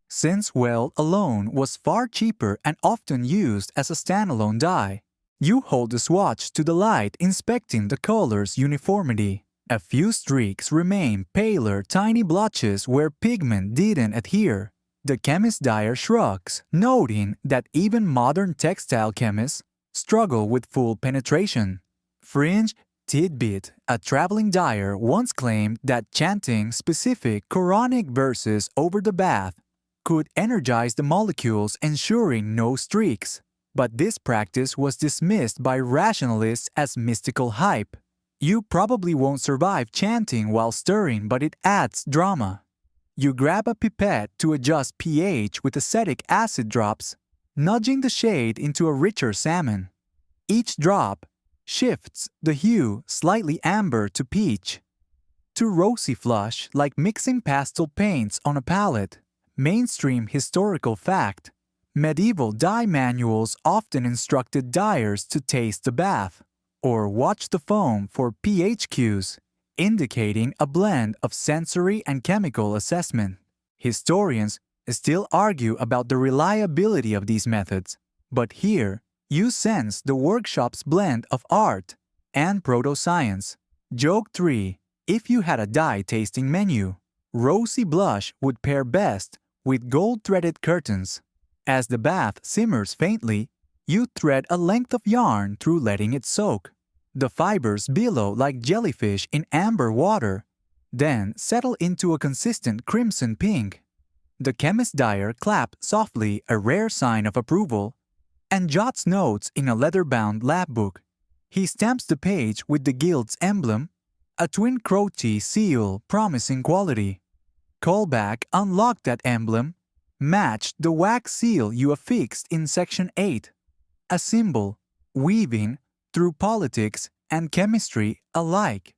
Speaker 1: since weld alone was far cheaper and often used as a standalone dye. You hold the swatch to the light, inspecting the color's uniformity. A few streaks remain, paler, tiny blotches where pigment didn't adhere. The chemist dyer shrugs, noting that even modern textile chemists struggle with full penetration. Fringe tidbit: a traveling dyer once claimed that chanting specific Quranic verses over the bath could energize the molecules, ensuring no streaks. But this practice was dismissed by rationalists as mystical hype. You probably won't survive chanting while stirring, but it adds drama. You grab a pipette to adjust pH with acetic acid drops, nudging the shade into a richer salmon. Each drop shifts the hue slightly amber to peach, to rosy flush, like mixing pastel paints on a palette. Mainstream historical fact: medieval dye manuals often instructed dyers to taste the bath or watch the foam for pH cues, indicating a blend of sensory and chemical assessment. Historians still argue about the reliability of these methods, but here you sense the workshop's blend of art and proto-science. Joke 3. If you had a dye tasting menu, rosy blush would pair best with gold-threaded curtains. As the bath simmers faintly, you thread a length of yarn through letting it soak. The fibers billow like jellyfish in amber water, then settle into a consistent crimson pink. The chemist dyer claps softly, a rare sign of approval, and jots notes in a leather-bound lab book. He stamps the page with the guild's emblem, a twin croce seal promising quality. Callback unlocked that emblem, matched the wax seal you affixed in Section 8. A symbol, weaving through politics and chemistry alike.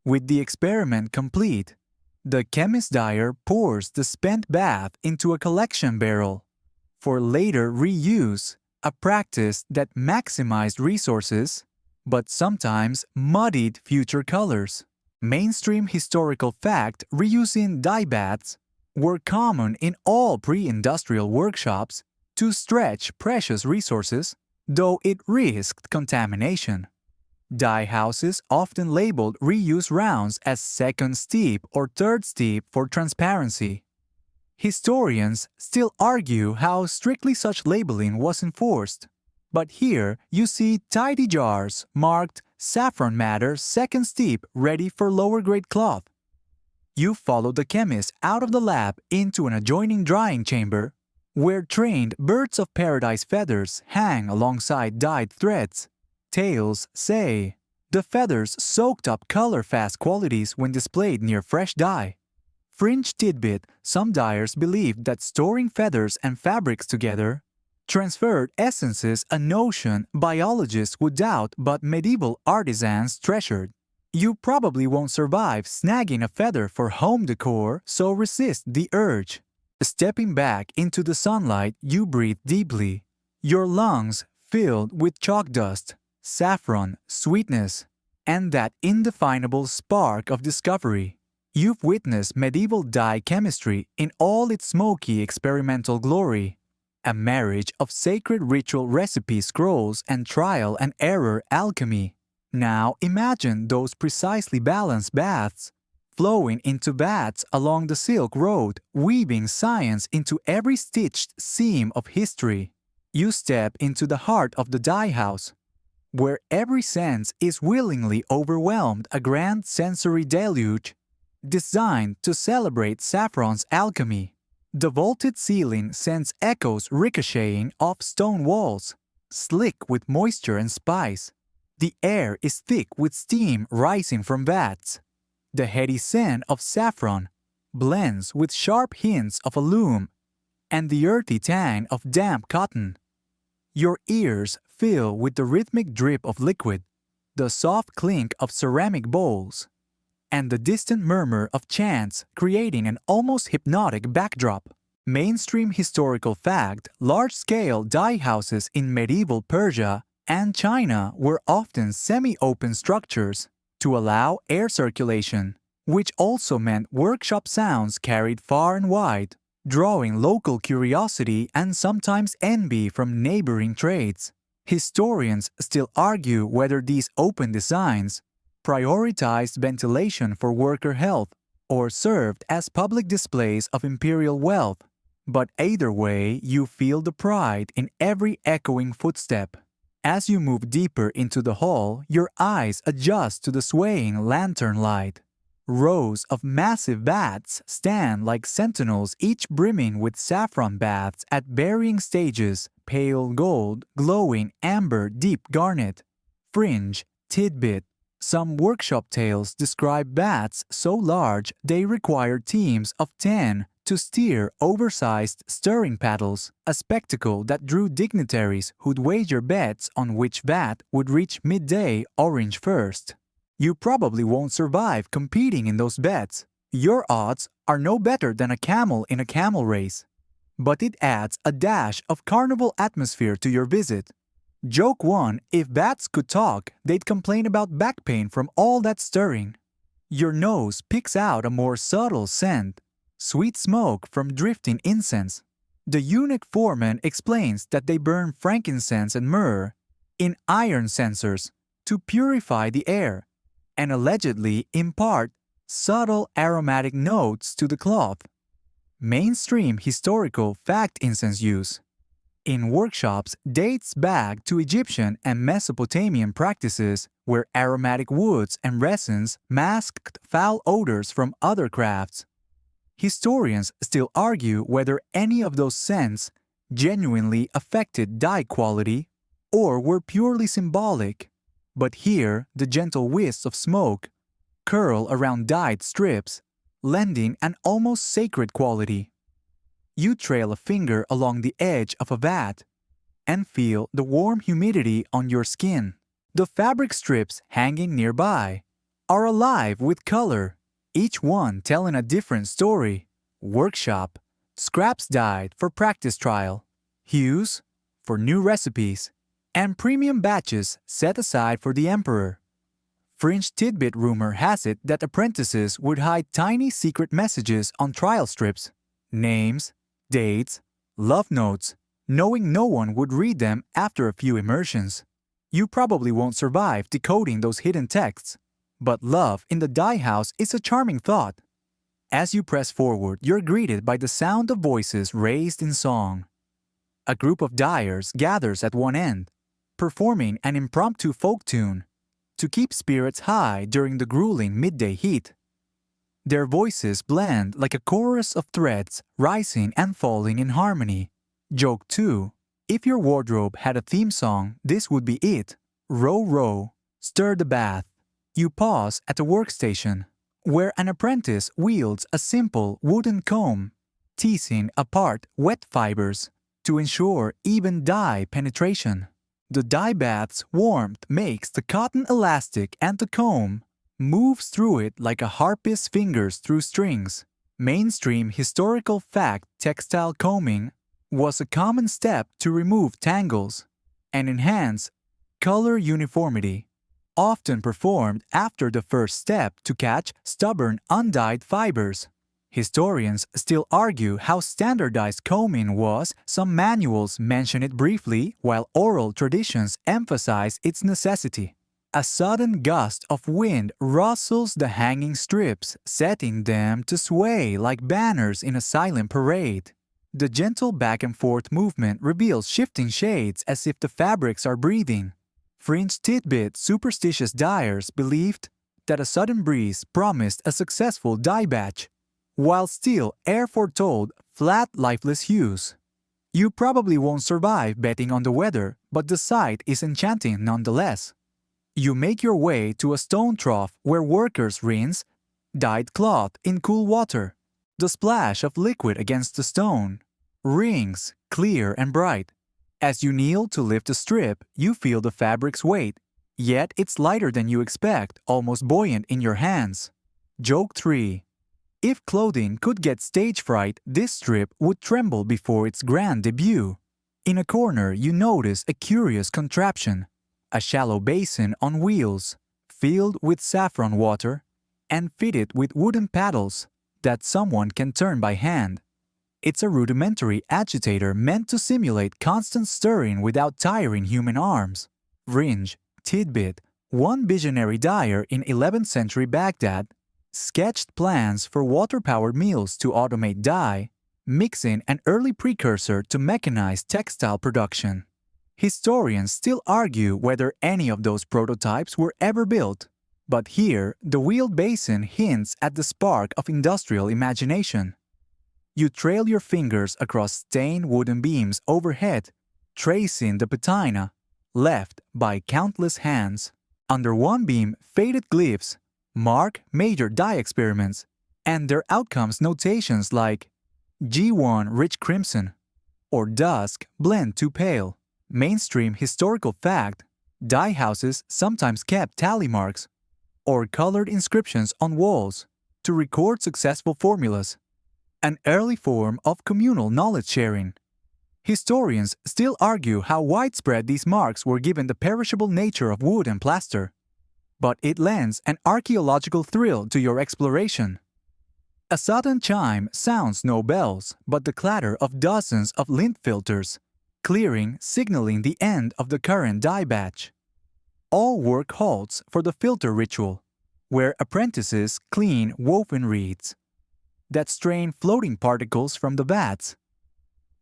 Speaker 1: With the experiment complete, the chemist dyer pours the spent bath into a collection barrel for later reuse, a practice that maximized resources but sometimes muddied future colors. Mainstream historical fact: reusing dye baths were common in all pre-industrial workshops to stretch precious resources, though it risked contamination. Dye houses often labeled reuse rounds as second steep or third steep for transparency. Historians still argue how strictly such labeling was enforced, but here you see tidy jars marked saffron matter second steep, ready for lower-grade cloth. You follow the chemist out of the lab into an adjoining drying chamber, where trained birds of paradise feathers hang alongside dyed threads. Tales say the feathers soaked up color-fast qualities when displayed near fresh dye. Fringe tidbit: some dyers believed that storing feathers and fabrics together transferred essences, a notion biologists would doubt but medieval artisans treasured. You probably won't survive snagging a feather for home decor, so resist the urge. Stepping back into the sunlight, you breathe deeply, your lungs filled with chalk dust, saffron, sweetness, and that indefinable spark of discovery. You've witnessed medieval dye chemistry in all its smoky experimental glory, a marriage of sacred ritual recipe scrolls and trial and error alchemy. Now imagine those precisely balanced baths flowing into vats along the Silk Road, weaving science into every stitched seam of history. You step into the heart of the dye house, where every sense is willingly overwhelmed, a grand sensory deluge designed to celebrate saffron's alchemy. The vaulted ceiling sends echoes ricocheting off stone walls, slick with moisture and spice. The air is thick with steam rising from vats. The heady scent of saffron blends with sharp hints of alum and the earthy tang of damp cotton. Your ears fill with the rhythmic drip of liquid, the soft clink of ceramic bowls, and the distant murmur of chants, creating an almost hypnotic backdrop. Mainstream historical fact: large-scale dye houses in medieval Persia and China were often semi-open structures to allow air circulation, which also meant workshop sounds carried far and wide, drawing local curiosity and sometimes envy from neighboring trades. Historians still argue whether these open designs prioritized ventilation for worker health or served as public displays of imperial wealth. But either way, you feel the pride in every echoing footstep. As you move deeper into the hall, your eyes adjust to the swaying lantern light. Rows of massive vats stand like sentinels, each brimming with saffron baths at varying stages: pale gold, glowing amber, deep garnet, fringe, tidbit. Some workshop tales describe vats so large they require teams of 10 to steer oversized stirring paddles, a spectacle that drew dignitaries who'd wager bets on which vat would reach midday orange first. You probably won't survive competing in those bets. Your odds are no better than a camel in a camel race. But it adds a dash of carnival atmosphere to your visit. Joke 1: if bats could talk, they'd complain about back pain from all that stirring. Your nose picks out a more subtle scent, sweet smoke from drifting incense. The eunuch foreman explains that they burn frankincense and myrrh in iron censers to purify the air, and allegedly impart subtle aromatic notes to the cloth. Mainstream historical fact incense use in workshops dates back to Egyptian and Mesopotamian practices where aromatic woods and resins masked foul odors from other crafts. Historians still argue whether any of those scents genuinely affected dye quality or were purely symbolic. But here, the gentle wisps of smoke curl around dyed strips, lending an almost sacred quality. You trail a finger along the edge of a vat and feel the warm humidity on your skin. The fabric strips hanging nearby are alive with color, each one telling a different story. Workshop, scraps dyed for practice trial, hues for new recipes, and premium batches set aside for the emperor. Fringe tidbit rumor has it that apprentices would hide tiny secret messages on trial strips, names, dates, love notes, knowing no one would read them after a few immersions. You probably won't survive decoding those hidden texts, but love in the dye house is a charming thought. As you press forward, you're greeted by the sound of voices raised in song. A group of dyers gathers at one end, performing an impromptu folk tune to keep spirits high during the grueling midday heat. Their voices blend like a chorus of threads rising and falling in harmony. Joke 2: if your wardrobe had a theme song, this would be it. Row, row, stir the bath. You pause at a workstation where an apprentice wields a simple wooden comb, teasing apart wet fibers to ensure even dye penetration. The dye bath's warmth makes the cotton elastic and the comb moves through it like a harpist's fingers through strings. Mainstream historical fact textile combing was a common step to remove tangles and enhance color uniformity, often performed after the first step to catch stubborn undyed fibers. Historians still argue how standardized combing was. Some manuals mention it briefly, while oral traditions emphasize its necessity. A sudden gust of wind rustles the hanging strips, setting them to sway like banners in a silent parade. The gentle back and forth movement reveals shifting shades as if the fabrics are breathing. Fringe tidbit superstitious dyers believed that a sudden breeze promised a successful dye batch, while still air foretold flat, lifeless hues. You probably won't survive betting on the weather, but the sight is enchanting nonetheless. You make your way to a stone trough where workers rinse dyed cloth in cool water. The splash of liquid against the stone rings clear and bright. As you kneel to lift a strip, you feel the fabric's weight, yet it's lighter than you expect, almost buoyant in your hands. Joke 3: if clothing could get stage fright, this strip would tremble before its grand debut. In a corner, you notice a curious contraption, a shallow basin on wheels, filled with saffron water and fitted with wooden paddles that someone can turn by hand. It's a rudimentary agitator meant to simulate constant stirring without tiring human arms. Fringe, tidbit, one visionary dyer in 11th century Baghdad sketched plans for water-powered mills to automate dye, mixing an early precursor to mechanized textile production. Historians still argue whether any of those prototypes were ever built, but here the wheeled basin hints at the spark of industrial imagination. You trail your fingers across stained wooden beams overhead, tracing the patina left by countless hands. Under one beam, faded glyphs mark major dye experiments, and their outcomes notations like G1 rich crimson or dusk blend too pale. Mainstream historical fact, dye houses sometimes kept tally marks or colored inscriptions on walls to record successful formulas, an early form of communal knowledge sharing. Historians still argue how widespread these marks were given the perishable nature of wood and plaster, but it lends an archaeological thrill to your exploration. A sudden chime sounds no bells, but the clatter of dozens of lint filters, clearing signaling the end of the current dye batch. All work halts for the filter ritual, where apprentices clean woven reeds that strain floating particles from the vats.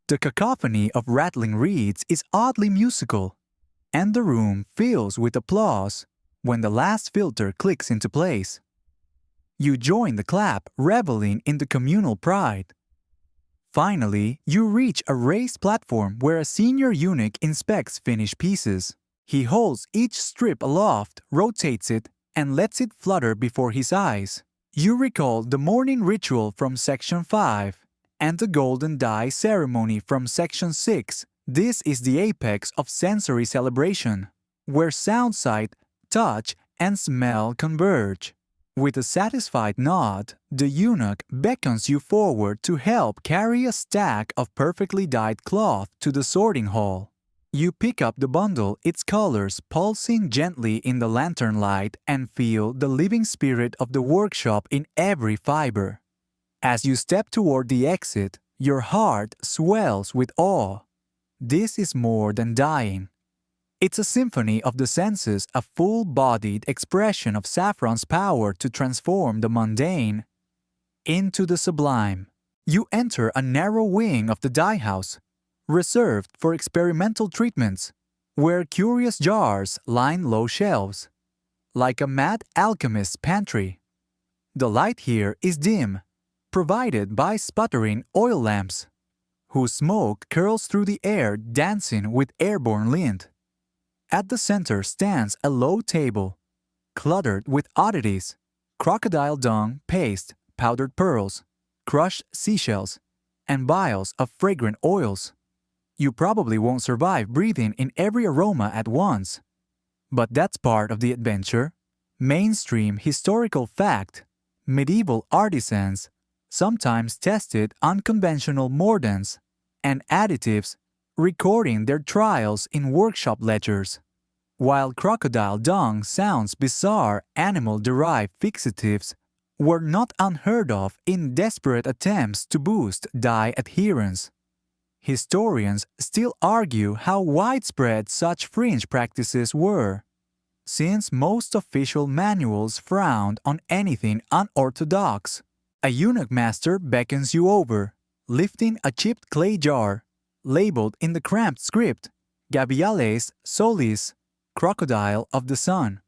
Speaker 1: The cacophony of rattling reeds is oddly musical, and the room fills with applause when the last filter clicks into place. You join the clap, reveling in the communal pride. Finally, you reach a raised platform where a senior eunuch inspects finished pieces. He holds each strip aloft, rotates it, and lets it flutter before his eyes. You recall the morning ritual from Section 5 and the golden dye ceremony from Section 6. This is the apex of sensory celebration, where sound, sight, touch, and smell converge. With a satisfied nod, the eunuch beckons you forward to help carry a stack of perfectly dyed cloth to the sorting hall. You pick up the bundle, its colors pulsing gently in the lantern light, and feel the living spirit of the workshop in every fiber. As you step toward the exit, your heart swells with awe. This is more than dyeing. It's a symphony of the senses, a full-bodied expression of Saffron's power to transform the mundane into the sublime. You enter a narrow wing of the dye house, reserved for experimental treatments, where curious jars line low shelves, like a mad alchemist's pantry. The light here is dim, provided by sputtering oil lamps, whose smoke curls through the air dancing with airborne lint. At the center stands a low table, cluttered with oddities: crocodile dung paste, powdered pearls, crushed seashells, and vials of fragrant oils. You probably won't survive breathing in every aroma at once. But that's part of the adventure. Mainstream historical fact: medieval artisans sometimes tested unconventional mordants and additives, recording their trials in workshop ledgers. While crocodile dung sounds bizarre, animal-derived fixatives were not unheard of in desperate attempts to boost dye adherence. Historians still argue how widespread such fringe practices were, since most official manuals frowned on anything unorthodox. A eunuch master beckons you over, lifting a chipped clay jar, labeled in the cramped script, Gaviales Solis, Crocodile of the Sun.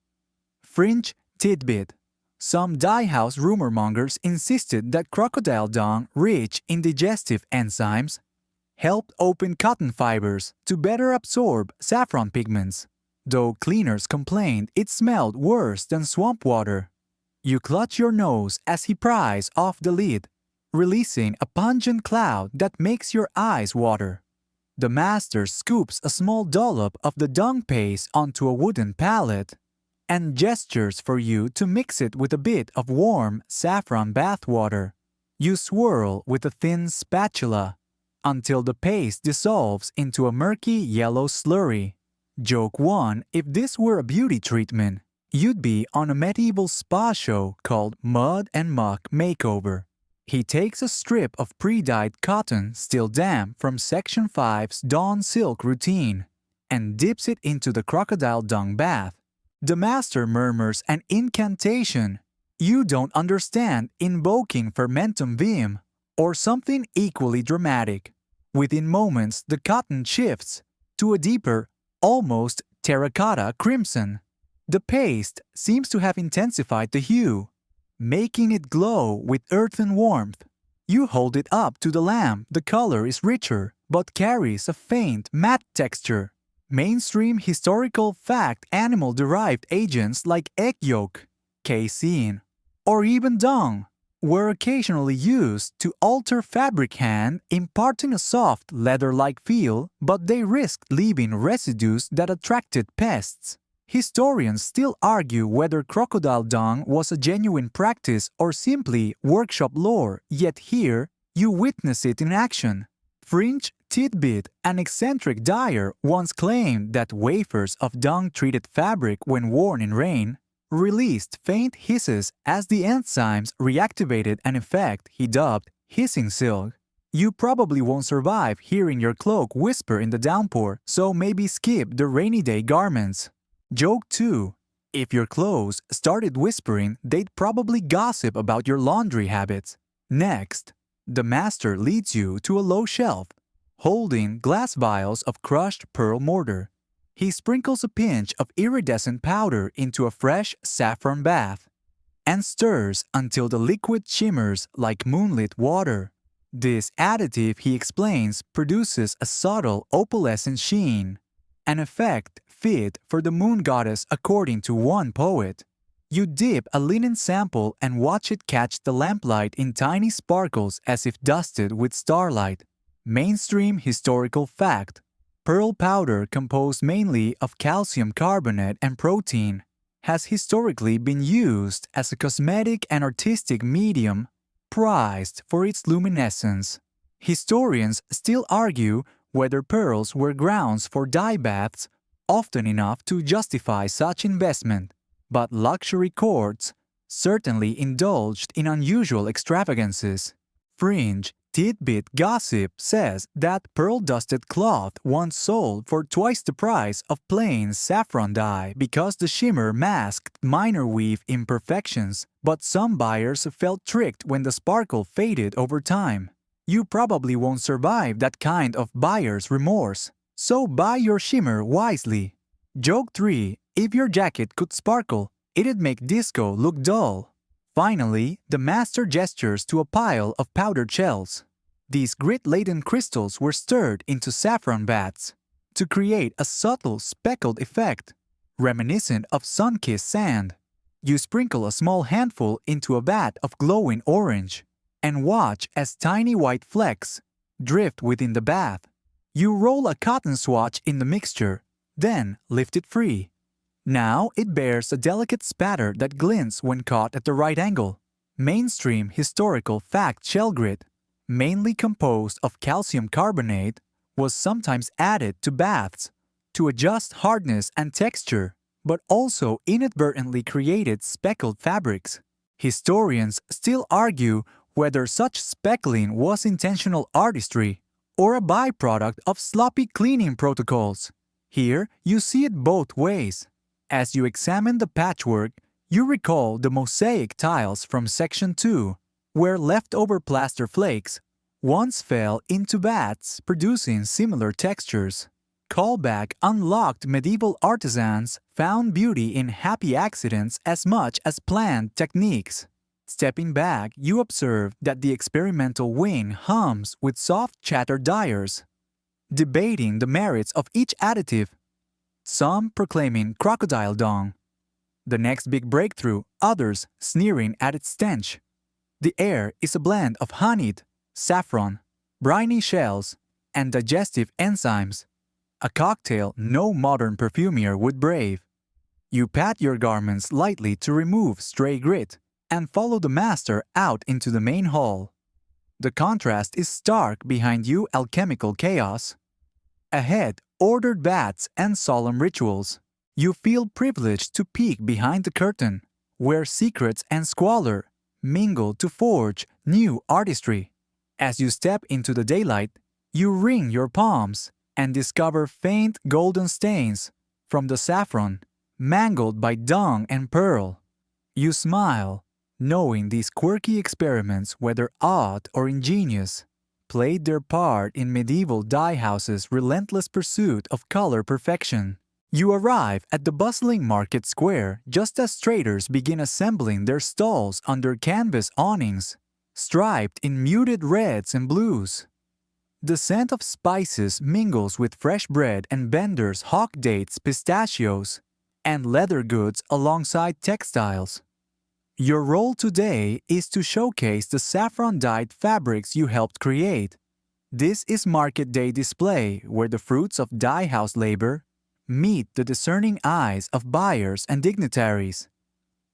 Speaker 1: Fringe tidbit: some dye house rumor mongers insisted that crocodile dung, rich in digestive enzymes, helped open cotton fibers to better absorb saffron pigments, though cleaners complained it smelled worse than swamp water. You clutch your nose as he pries off the lid, releasing a pungent cloud that makes your eyes water. The master scoops a small dollop of the dung paste onto a wooden pallet and gestures for you to mix it with a bit of warm saffron bath water. You swirl with a thin spatula until the paste dissolves into a murky yellow slurry. Joke 1: if this were a beauty treatment, you'd be on a medieval spa show called Mud and Muck Makeover. He takes a strip of pre-dyed cotton still damp from Section 5's Dawn Silk routine and dips it into the crocodile dung bath. The master murmurs an incantation you don't understand, invoking fermentum vium, or something equally dramatic. Within moments, the cotton shifts to a deeper, almost terracotta crimson. The paste seems to have intensified the hue, making it glow with earthen warmth. You hold it up to the lamp. The color is richer, but carries a faint matte texture. Mainstream historical fact animal-derived agents like egg yolk, casein, or even dung were occasionally used to alter fabric hand, imparting a soft leather-like feel, but they risked leaving residues that attracted pests. Historians still argue whether crocodile dung was a genuine practice or simply workshop lore, yet here you witness it in action. Fringe Titbit, an eccentric dyer, once claimed that wafers of dung-treated fabric, when worn in rain, released faint hisses as the enzymes reactivated an effect he dubbed hissing silk. You probably won't survive hearing your cloak whisper in the downpour, so maybe skip the rainy day garments. Joke 2. If your clothes started whispering, they'd probably gossip about your laundry habits. Next, the master leads you to a low shelf, holding glass vials of crushed pearl mortar. He sprinkles a pinch of iridescent powder into a fresh saffron bath and stirs until the liquid shimmers like moonlit water. This additive, he explains, produces a subtle opalescent sheen, an effect fit for the moon goddess according to one poet. You dip a linen sample and watch it catch the lamplight in tiny sparkles as if dusted with starlight. Mainstream historical fact: pearl powder, composed mainly of calcium carbonate and protein, has historically been used as a cosmetic and artistic medium, prized for its luminescence. Historians still argue whether pearls were grounds for dye baths often enough to justify such investment, but luxury courts certainly indulged in unusual extravagances. Fringe Tidbit gossip says that pearl-dusted cloth once sold for twice the price of plain saffron dye because the shimmer masked minor weave imperfections, but some buyers felt tricked when the sparkle faded over time. You probably won't survive that kind of buyer's remorse, so buy your shimmer wisely. Joke 3. If your jacket could sparkle, it'd make disco look dull. Finally, the master gestures to a pile of powdered shells. These grit-laden crystals were stirred into saffron vats to create a subtle speckled effect, reminiscent of sun-kissed sand. You sprinkle a small handful into a vat of glowing orange and watch as tiny white flecks drift within the bath. You roll a cotton swatch in the mixture, then lift it free. Now it bears a delicate spatter that glints when caught at the right angle. Mainstream historical fact: shell grit, mainly composed of calcium carbonate, was sometimes added to baths to adjust hardness and texture, but also inadvertently created speckled fabrics. Historians still argue whether such speckling was intentional artistry or a byproduct of sloppy cleaning protocols. Here, you see it both ways. As you examine the patchwork, you recall the mosaic tiles from Section 2, where leftover plaster flakes once fell into vats producing similar textures. Callback unlocked medieval artisans found beauty in happy accidents as much as planned techniques. Stepping back, you observe that the experimental wing hums with soft chatter dyers, debating the merits of each additive, some proclaiming crocodile dung the next big breakthrough, others sneering at its stench. The air is a blend of honeyed, saffron, briny shells, and digestive enzymes, a cocktail no modern perfumer would brave. You pat your garments lightly to remove stray grit and follow the master out into the main hall. The contrast is stark behind you: alchemical chaos. Ahead, ordered vats and solemn rituals. You feel privileged to peek behind the curtain, where secrets and squalor mingle to forge new artistry. As you step into the daylight, you wring your palms and discover faint golden stains from the saffron, mangled by dung and pearl. You smile, knowing these quirky experiments, whether odd or ingenious, played their part in medieval dye houses' relentless pursuit of color perfection. You arrive at the bustling market square just as traders begin assembling their stalls under canvas awnings, striped in muted reds and blues. The scent of spices mingles with fresh bread and vendors hawk dates, pistachios, and leather goods alongside textiles. Your role today is to showcase the saffron-dyed fabrics you helped create. This is Market Day display where the fruits of dye house labor meet the discerning eyes of buyers and dignitaries.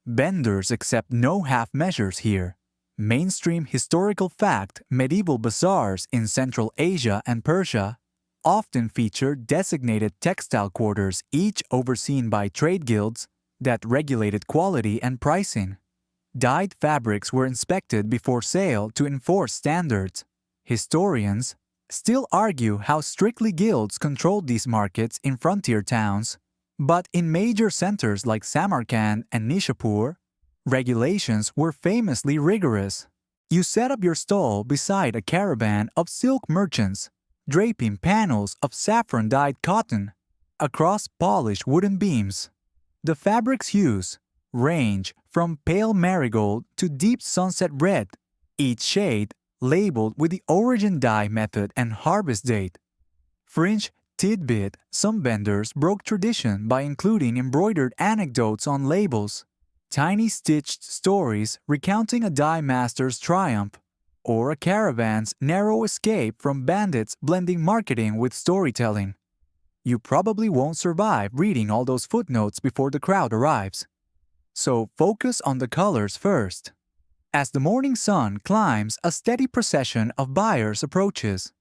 Speaker 1: Vendors accept no half measures here. Mainstream historical fact, medieval bazaars in Central Asia and Persia often feature designated textile quarters, each overseen by trade guilds that regulated quality and pricing. Dyed fabrics were inspected before sale to enforce standards. Historians still argue how strictly guilds controlled these markets in frontier towns, but in major centers like Samarkand and Nishapur, regulations were famously rigorous. You set up your stall beside a caravan of silk merchants, draping panels of saffron-dyed cotton across polished wooden beams. The fabric's hues range from pale marigold to deep sunset red, each shade labeled with the origin dye method and harvest date. Fringe tidbit, some vendors broke tradition by including embroidered anecdotes on labels, tiny stitched stories recounting a dye master's triumph, or a caravan's narrow escape from bandits blending marketing with storytelling. You probably won't survive reading all those footnotes before the crowd arrives. So focus on the colors first. As the morning sun climbs, a steady procession of buyers approaches.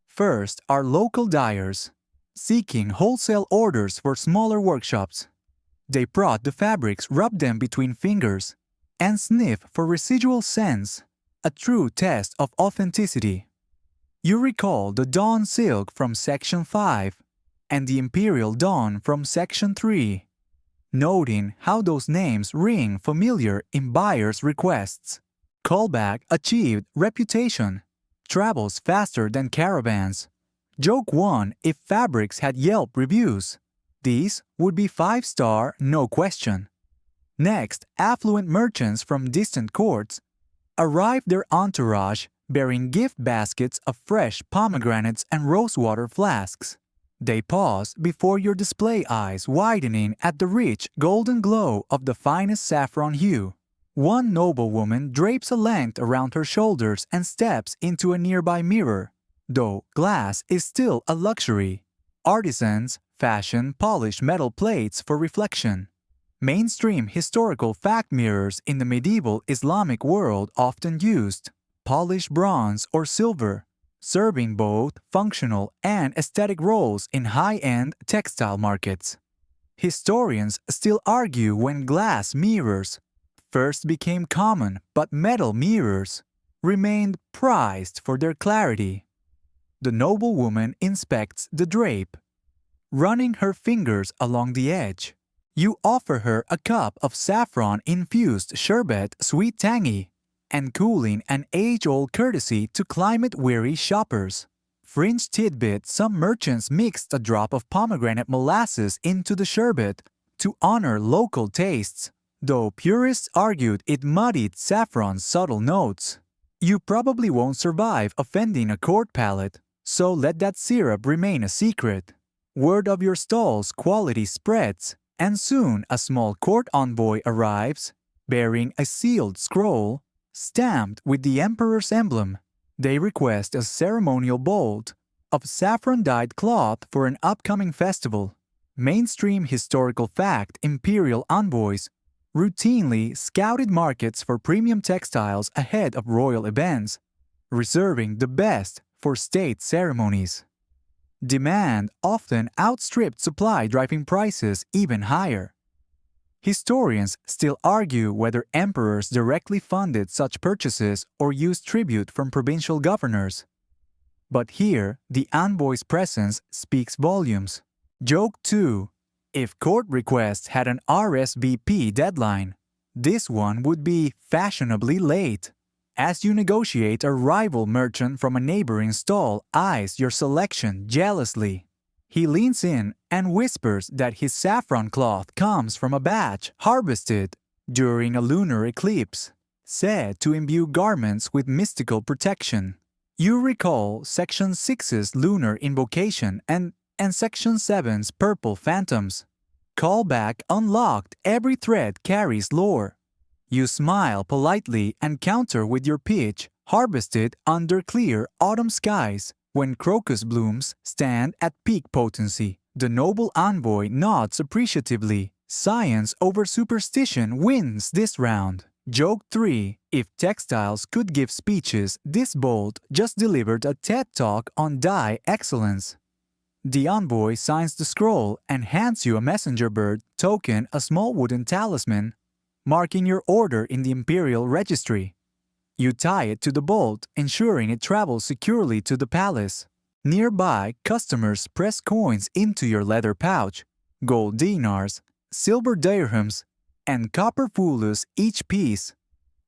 Speaker 1: First are local dyers, seeking wholesale orders for smaller workshops. They prod the fabrics, rub them between fingers, and sniff for residual scents, a true test of authenticity. You recall the Dawn silk from Section 5 and the Imperial Dawn from Section 3. Noting how those names ring familiar in buyers' requests. Callback achieved reputation, travels faster than caravans. Joke 1 if fabrics had Yelp reviews. These would be 5-star, no question. Next, affluent merchants from distant courts arrive their entourage bearing gift baskets of fresh pomegranates and rosewater flasks. They pause before your display, eyes widening at the rich golden glow of the finest saffron hue. One noblewoman drapes a length around her shoulders and steps into a nearby mirror. Though glass is still a luxury, artisans fashion polished metal plates for reflection. Mainstream historical fact mirrors in the medieval Islamic world often used polished bronze or silver, serving both functional and aesthetic roles in high-end textile markets. Historians still argue when glass mirrors first became common, but metal mirrors remained prized for their clarity. The noblewoman inspects the drape, running her fingers along the edge. You offer her a cup of saffron-infused sherbet, sweet tangy, and cooling, an age-old courtesy to climate-weary shoppers. Fringe tidbit, some merchants mixed a drop of pomegranate molasses into the sherbet to honor local tastes, though purists argued it muddied saffron's subtle notes. You probably won't survive offending a court palate, so let that syrup remain a secret. Word of your stall's quality spreads, and soon a small court envoy arrives, bearing a sealed scroll stamped with the emperor's emblem. They request a ceremonial bolt of saffron-dyed cloth for an upcoming festival. Mainstream historical fact, imperial envoys routinely scouted markets for premium textiles ahead of royal events, reserving the best for state ceremonies. Demand often outstripped supply, driving prices even higher. Historians still argue whether emperors directly funded such purchases or used tribute from provincial governors. But here, the envoy's presence speaks volumes. Joke 2. If court requests had an RSVP deadline, this one would be fashionably late. As you negotiate, a rival merchant from a neighboring stall eyes your selection jealously. He leans in and whispers that his saffron cloth comes from a batch harvested during a lunar eclipse, said to imbue garments with mystical protection. You recall Section 6's lunar invocation and Section 7's purple phantoms. Callback unlocked, every thread carries lore. You smile politely and counter with your pitch, harvested under clear autumn skies. When crocus blooms stand at peak potency, the noble envoy nods appreciatively. Science over superstition wins this round. Joke 3. If textiles could give speeches, this bold just delivered a TED Talk on dye excellence. The envoy signs the scroll and hands you a messenger bird token, a small wooden talisman, marking your order in the imperial registry. You tie it to the bolt, ensuring it travels securely to the palace. Nearby, customers press coins into your leather pouch, gold dinars, silver dirhams, and copper fulus each piece,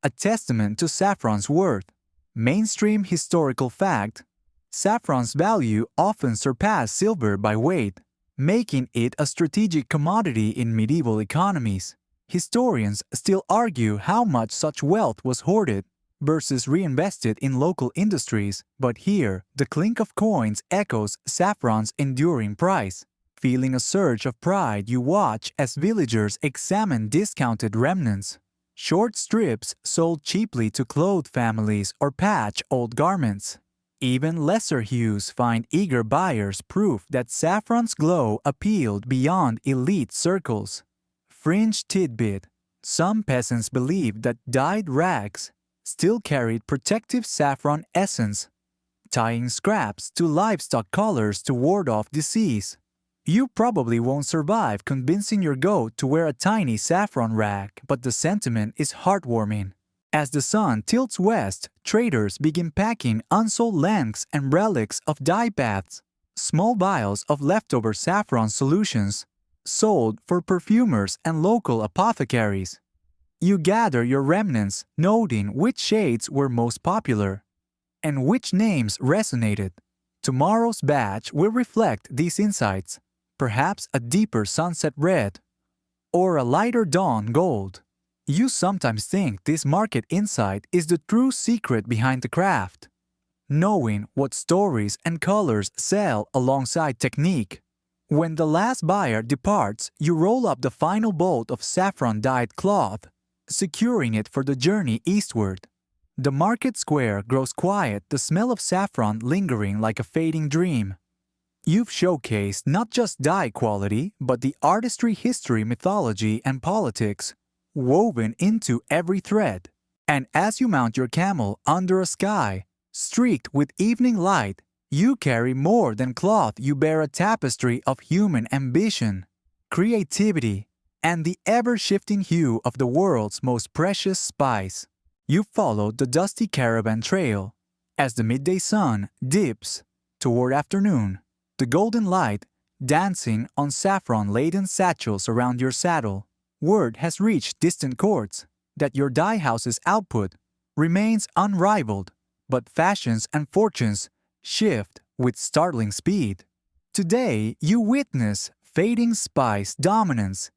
Speaker 1: a testament to saffron's worth. Mainstream historical fact: saffron's value often surpassed silver by weight, making it a strategic commodity in medieval economies. Historians still argue how much such wealth was hoarded versus reinvested in local industries, but here, the clink of coins echoes saffron's enduring price. Feeling a surge of pride, you watch as villagers examine discounted remnants. Short strips sold cheaply to clothe families or patch old garments. Even lesser hues find eager buyers, proof that saffron's glow appealed beyond elite circles. Fringe tidbit: some peasants believed that dyed rags still carried protective saffron essence, tying scraps to livestock collars to ward off disease. You probably won't survive convincing your goat to wear a tiny saffron rag, but the sentiment is heartwarming. As the sun tilts west, traders begin packing unsold lengths and relics of dye baths, small vials of leftover saffron solutions, sold for perfumers and local apothecaries. You gather your remnants, noting which shades were most popular and which names resonated. Tomorrow's batch will reflect these insights, perhaps a deeper sunset red or a lighter dawn gold. You sometimes think this market insight is the true secret behind the craft, knowing what stories and colors sell alongside technique. When the last buyer departs, you roll up the final bolt of saffron-dyed cloth, securing it for the journey eastward. The market square grows quiet, the smell of saffron lingering like a fading dream. You've showcased not just dye quality, but the artistry, history, mythology, and politics woven into every thread. And as you mount your camel under a sky streaked with evening light, you carry more than cloth, you bear a tapestry of human ambition, creativity, and the ever-shifting hue of the world's most precious spice. You follow the dusty caravan trail as the midday sun dips toward afternoon, the golden light dancing on saffron-laden satchels around your saddle. Word has reached distant courts that your dye house's output remains unrivaled, but fashions and fortunes shift with startling speed. Today, you witness fading spice dominance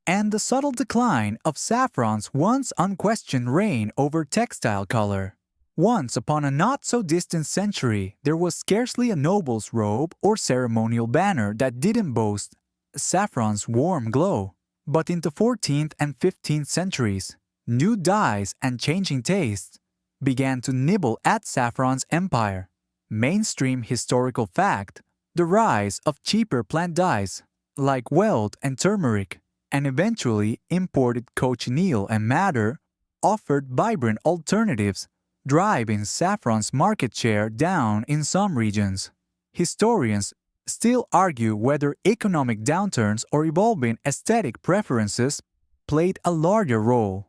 Speaker 1: and the subtle decline of saffron's once unquestioned reign over textile color. Once upon a not-so-distant century, there was scarcely a noble's robe or ceremonial banner that didn't boast saffron's warm glow. But in the 14th and 15th centuries, new dyes and changing tastes began to nibble at saffron's empire. Mainstream historical fact: the rise of cheaper plant dyes like weld and turmeric, and eventually imported cochineal and madder, offered vibrant alternatives, driving saffron's market share down in some regions. Historians still argue whether economic downturns or evolving aesthetic preferences played a larger role.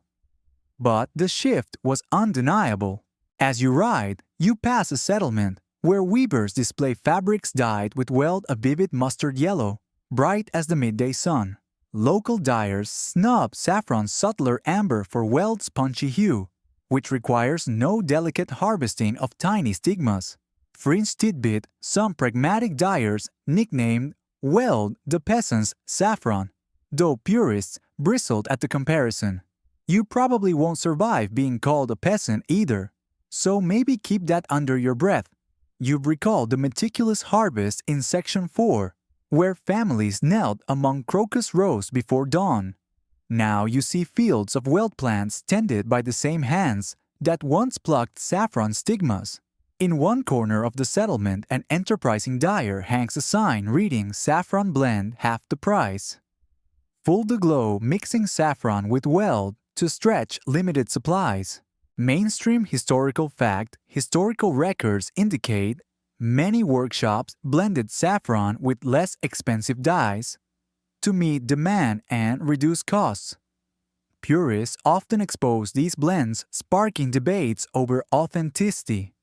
Speaker 1: But the shift was undeniable. As you ride, you pass a settlement where weavers display fabrics dyed with weld a vivid mustard yellow, bright as the midday sun. Local dyers snub saffron's subtler amber for weld's punchy hue, which requires no delicate harvesting of tiny stigmas. Fringe tidbit, some pragmatic dyers nicknamed weld the peasant's saffron, though purists bristled at the comparison. You probably won't survive being called a peasant either, so maybe keep that under your breath. You've recalled the meticulous harvest in Section 4, where families knelt among crocus rows before dawn. Now you see fields of weld plants tended by the same hands that once plucked saffron stigmas. In one corner of the settlement, an enterprising dyer hangs a sign reading "Saffron blend half the price." Full the glow mixing saffron with weld to stretch limited supplies. Mainstream historical fact, historical records indicate many workshops blended saffron with less expensive dyes to meet demand and reduce costs. Purists often expose these blends, sparking debates over authenticity.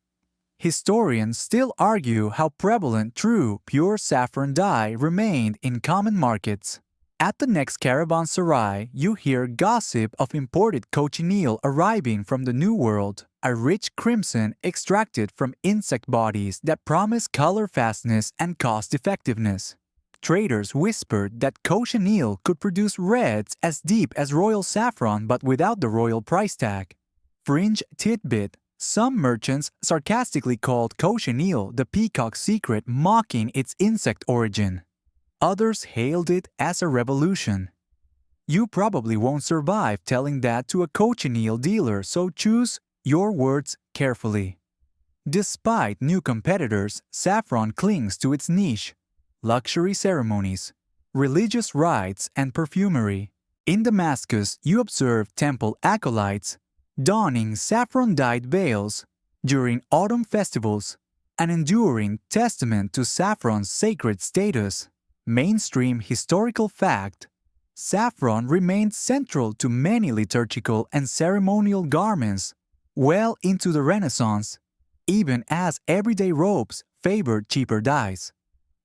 Speaker 1: Historians still argue how prevalent true, pure saffron dye remained in common markets. At the next caravanserai, you hear gossip of imported cochineal arriving from the New World, a rich crimson extracted from insect bodies that promise color fastness and cost-effectiveness. Traders whispered that cochineal could produce reds as deep as royal saffron but without the royal price tag. Fringe tidbit. Some merchants sarcastically called cochineal the peacock's secret, mocking its insect origin. Others hailed it as a revolution. You probably won't survive telling that to a cochineal dealer, so choose your words carefully. Despite new competitors, saffron clings to its niche: luxury ceremonies, religious rites, and perfumery. In Damascus, you observe temple acolytes donning saffron-dyed veils during autumn festivals, an enduring testament to saffron's sacred status. Mainstream historical fact: saffron remained central to many liturgical and ceremonial garments well into the Renaissance, even as everyday robes favored cheaper dyes.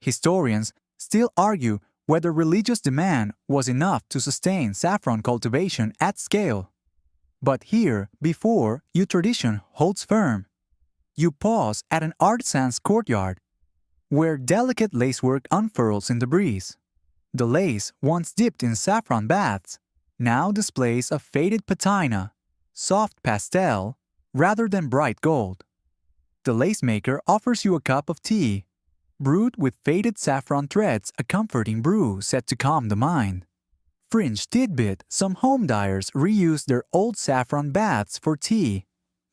Speaker 1: Historians still argue whether religious demand was enough to sustain saffron cultivation at scale. But here, before you, tradition holds firm. You pause at an artisan's courtyard, where delicate lacework unfurls in the breeze. The lace, once dipped in saffron baths, now displays a faded patina, soft pastel, rather than bright gold. The lacemaker offers you a cup of tea, brewed with faded saffron threads, a comforting brew set to calm the mind. Fringe tidbit: some home dyers reused their old saffron baths for tea,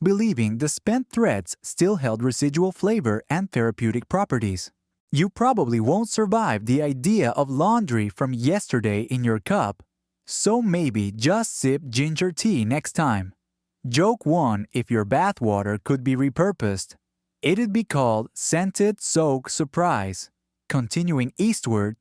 Speaker 1: believing the spent threads still held residual flavor and therapeutic properties. You probably won't survive the idea of laundry from yesterday in your cup, so maybe just sip ginger tea next time. Joke 1: if your bathwater could be repurposed, it'd be called Scented Soak Surprise. Continuing eastward,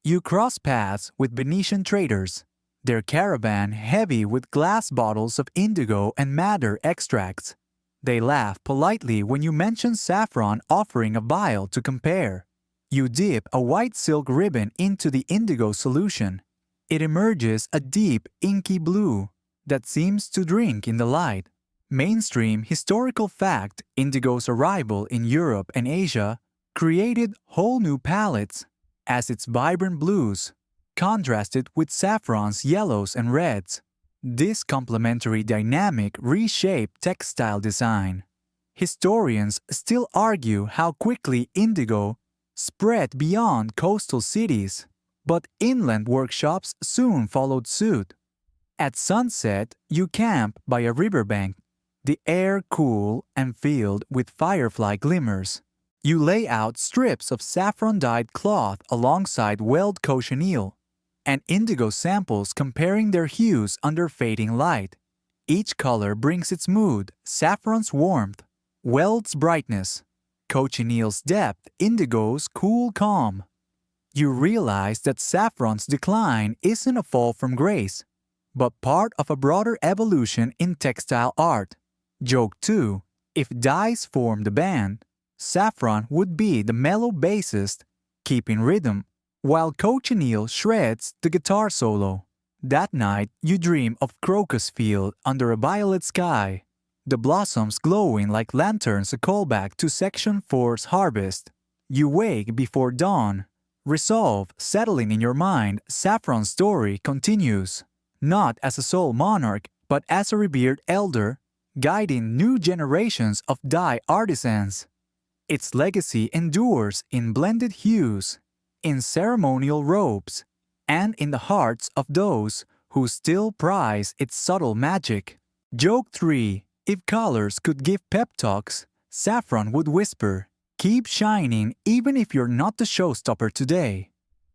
Speaker 1: you cross paths with Venetian traders, their caravan heavy with glass bottles of indigo and madder extracts. They laugh politely when you mention saffron, offering a vial to compare. You dip a white silk ribbon into the indigo solution. It emerges a deep, inky blue that seems to drink in the light. Mainstream historical fact: indigo's arrival in Europe and Asia created whole new palettes, as its vibrant blues contrasted with saffron's yellows and reds. This complementary dynamic reshaped textile design. Historians still argue how quickly indigo spread beyond coastal cities, but inland workshops soon followed suit. At sunset, you camp by a riverbank, the air cool and filled with firefly glimmers. You lay out strips of saffron-dyed cloth alongside weld cochineal and indigo samples, comparing their hues under fading light. Each color brings its mood: saffron's warmth, weld's brightness, cochineal's depth, indigo's cool calm. You realize that saffron's decline isn't a fall from grace. but part of a broader evolution in textile art. Joke 2. If dyes form the band, Saffron would be the mellow bassist, keeping rhythm, while cochineal shreds the guitar solo. That night, you dream of crocus field under a violet sky, the blossoms glowing like lanterns, a callback to Section 4's harvest. You wake before dawn. Resolve settling in your mind, Saffron's story continues, not as a sole monarch, but as a revered elder, guiding new generations of dye artisans. Its legacy endures in blended hues, in ceremonial robes, and in the hearts of those who still prize its subtle magic. Joke 3. If colors could give pep talks, Saffron would whisper, "Keep shining even if you're not the showstopper today."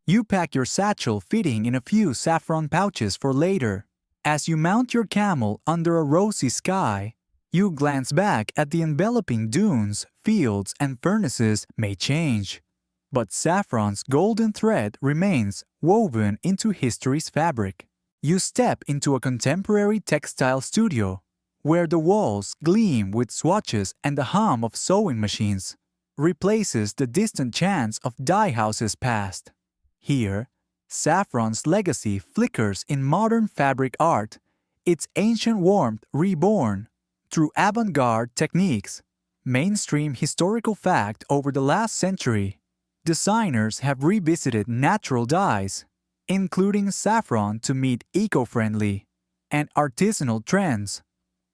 Speaker 1: You pack your satchel fitting in a few saffron pouches for later. As you mount your camel under a rosy sky, you glance back at the enveloping dunes, fields, and furnaces may change, but saffron's golden thread remains woven into history's fabric. You step into a contemporary textile studio, where the walls gleam with swatches and the hum of sewing machines replaces the distant chants of dye houses past. Here, saffron's legacy flickers in modern fabric art, its ancient warmth reborn through avant-garde techniques. Mainstream historical fact: over the last century, designers have revisited natural dyes, including saffron, to meet eco-friendly and artisanal trends,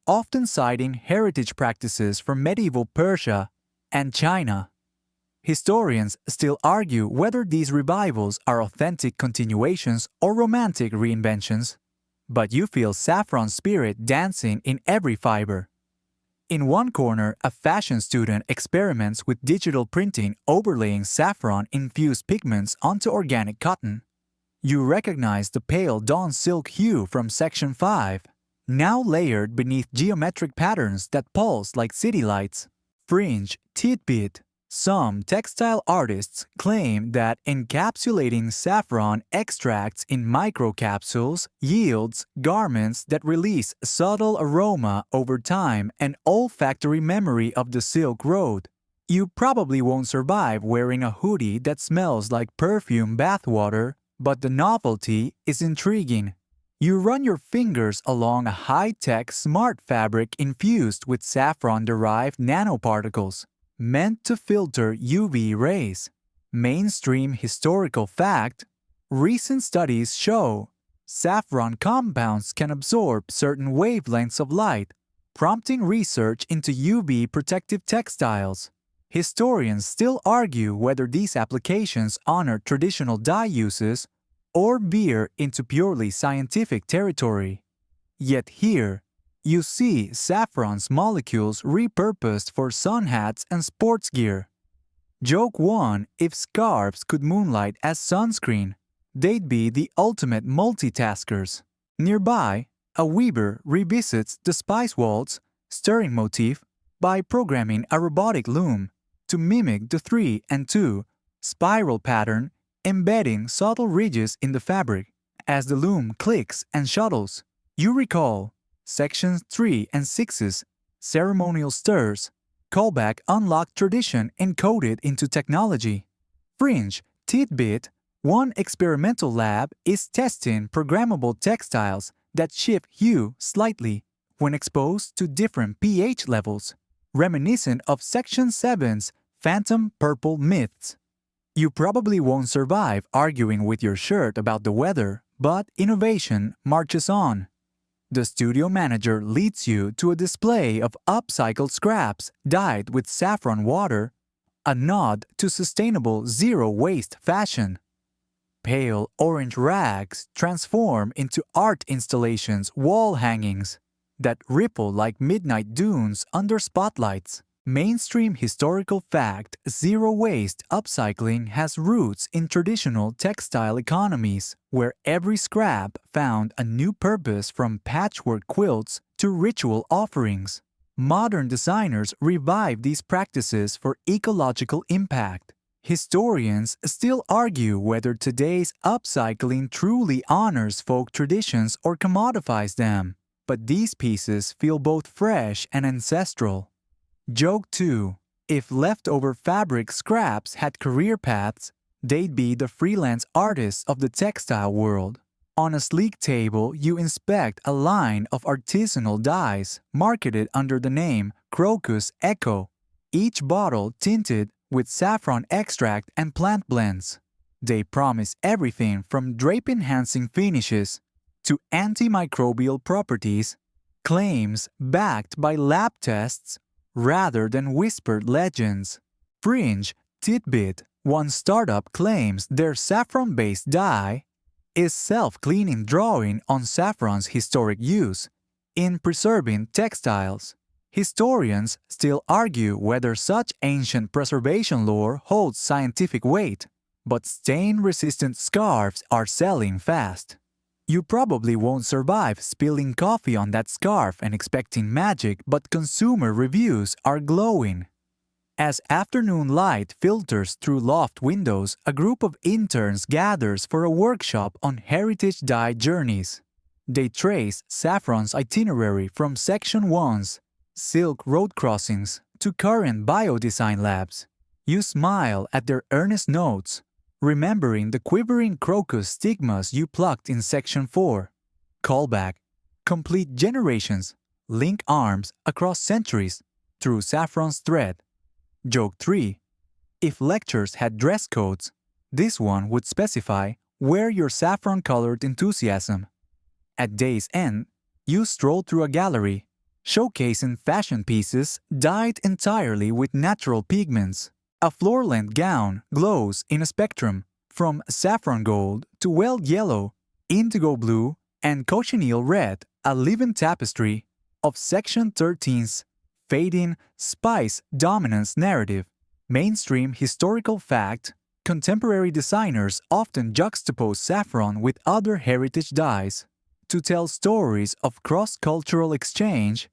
Speaker 1: often citing heritage practices from medieval Persia and China. Historians still argue whether these revivals are authentic continuations or romantic reinventions, but you feel saffron's spirit dancing in every fiber. In one corner, a fashion student experiments with digital printing, overlaying saffron-infused pigments onto organic cotton. You recognize the pale dawn silk hue from Section 5, now layered beneath geometric patterns that pulse like city lights. Fringe tidbit: some textile artists claim that encapsulating saffron extracts in microcapsules yields garments that release subtle aroma over time and olfactory memory of the Silk Road. You probably won't survive wearing a hoodie that smells like perfume bathwater, but the novelty is intriguing. You run your fingers along a high-tech smart fabric infused with saffron-derived nanoparticles, meant to filter UV rays. Mainstream historical fact: recent studies show saffron compounds can absorb certain wavelengths of light, prompting research into UV protective textiles. Historians still argue whether these applications honor traditional dye uses or veer into purely scientific territory. Yet here, you see saffron's molecules repurposed for sun hats and sports gear. Joke 1. If scarves could moonlight as sunscreen, they'd be the ultimate multitaskers. Nearby, a weaver revisits the spice waltz stirring motif by programming a robotic loom to mimic the 3 and 2 spiral pattern, embedding subtle ridges in the fabric. As the loom clicks and shuttles, you recall Sections 3 and 6's ceremonial stirs, callback unlocked tradition encoded into technology. Fringe tidbit: one experimental lab is testing programmable textiles that shift hue slightly when exposed to different pH levels, reminiscent of Section 7's phantom purple myths. You probably won't survive arguing with your shirt about the weather, but innovation marches on. The studio manager leads you to a display of upcycled scraps dyed with saffron water, a nod to sustainable zero-waste fashion. Pale orange rags transform into art installations, wall hangings that ripple like midnight dunes under spotlights. Mainstream historical fact: zero-waste upcycling has roots in traditional textile economies, where every scrap found a new purpose, from patchwork quilts to ritual offerings. Modern designers revive these practices for ecological impact. Historians still argue whether today's upcycling truly honors folk traditions or commodifies them, but these pieces feel both fresh and ancestral. Joke 2. If leftover fabric scraps had career paths, they'd be the freelance artists of the textile world. On a sleek table, you inspect a line of artisanal dyes marketed under the name Crocus Echo, each bottle tinted with saffron extract and plant blends. They promise everything from drape-enhancing finishes to antimicrobial properties, claims backed by lab tests rather than whispered legends. Fringe tidbit: one startup claims their saffron-based dye is self-cleaning, drawing on saffron's historic use in preserving textiles. Historians still argue whether such ancient preservation lore holds scientific weight, but stain-resistant scarves are selling fast. You probably won't survive spilling coffee on that scarf and expecting magic, but consumer reviews are glowing. As afternoon light filters through loft windows, a group of interns gathers for a workshop on heritage dye journeys. They trace Saffron's itinerary from Section 1's silk road crossings to current biodesign labs. You smile at their earnest notes, remembering the quivering crocus stigmas you plucked in Section 4. Callback: complete generations, link arms across centuries through Saffron's thread. Joke 3. If lectures had dress codes, this one would specify wear your saffron-colored enthusiasm. At day's end, you stroll through a gallery showcasing fashion pieces dyed entirely with natural pigments. A floor-length gown glows in a spectrum from saffron gold to weld yellow, indigo blue, and cochineal red, a living tapestry of Section 13's fading spice dominance narrative. Mainstream historical fact: contemporary designers often juxtapose saffron with other heritage dyes to tell stories of cross-cultural exchange,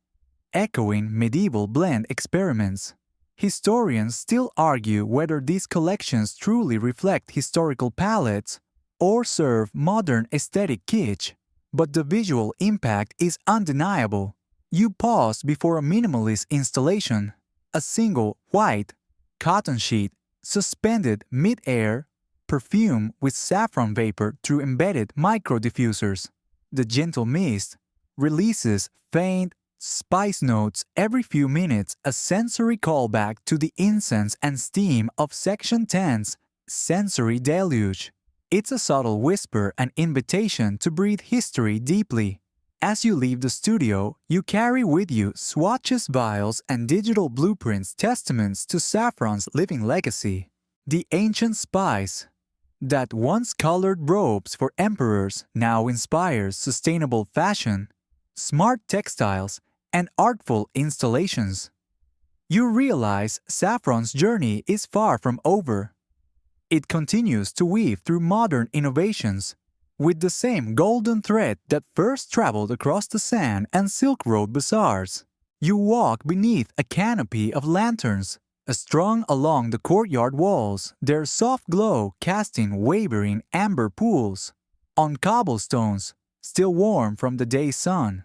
Speaker 1: echoing medieval blend experiments. Historians still argue whether these collections truly reflect historical palettes or serve modern aesthetic kitsch, but the visual impact is undeniable. You pause before a minimalist installation, a single white cotton sheet suspended mid-air, perfumed with saffron vapor through embedded micro-diffusers. The gentle mist releases faint spice notes every few minutes, a sensory callback to the incense and steam of Section 10's sensory deluge. It's a subtle whisper, an invitation to breathe history deeply. As you leave the studio, you carry with you swatches, vials, and digital blueprints, testaments to saffron's living legacy. The ancient spice that once colored robes for emperors now inspires sustainable fashion, smart textiles, and artful installations. You realize Saffron's journey is far from over. It continues to weave through modern innovations with the same golden thread that first traveled across the sand and Silk Road bazaars. You walk beneath a canopy of lanterns, strung along the courtyard walls, their soft glow casting wavering amber pools on cobblestones still warm from the day's sun.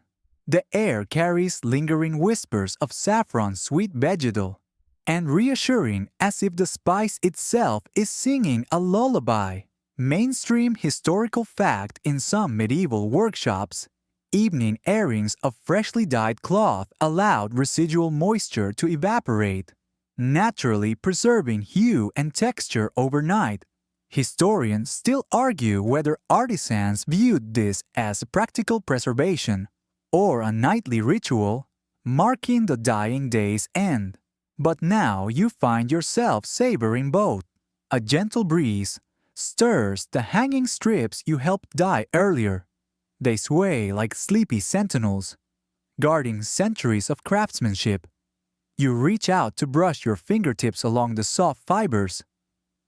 Speaker 1: The air carries lingering whispers of saffron's sweet vegetal, and reassuring as if the spice itself is singing a lullaby. Mainstream historical fact: in some medieval workshops, evening airings of freshly dyed cloth allowed residual moisture to evaporate, naturally preserving hue and texture overnight. Historians still argue whether artisans viewed this as practical preservation or a nightly ritual marking the dying day's end. But now you find yourself savoring both. A gentle breeze stirs the hanging strips you helped dye earlier. They sway like sleepy sentinels, guarding centuries of craftsmanship. You reach out to brush your fingertips along the soft fibers,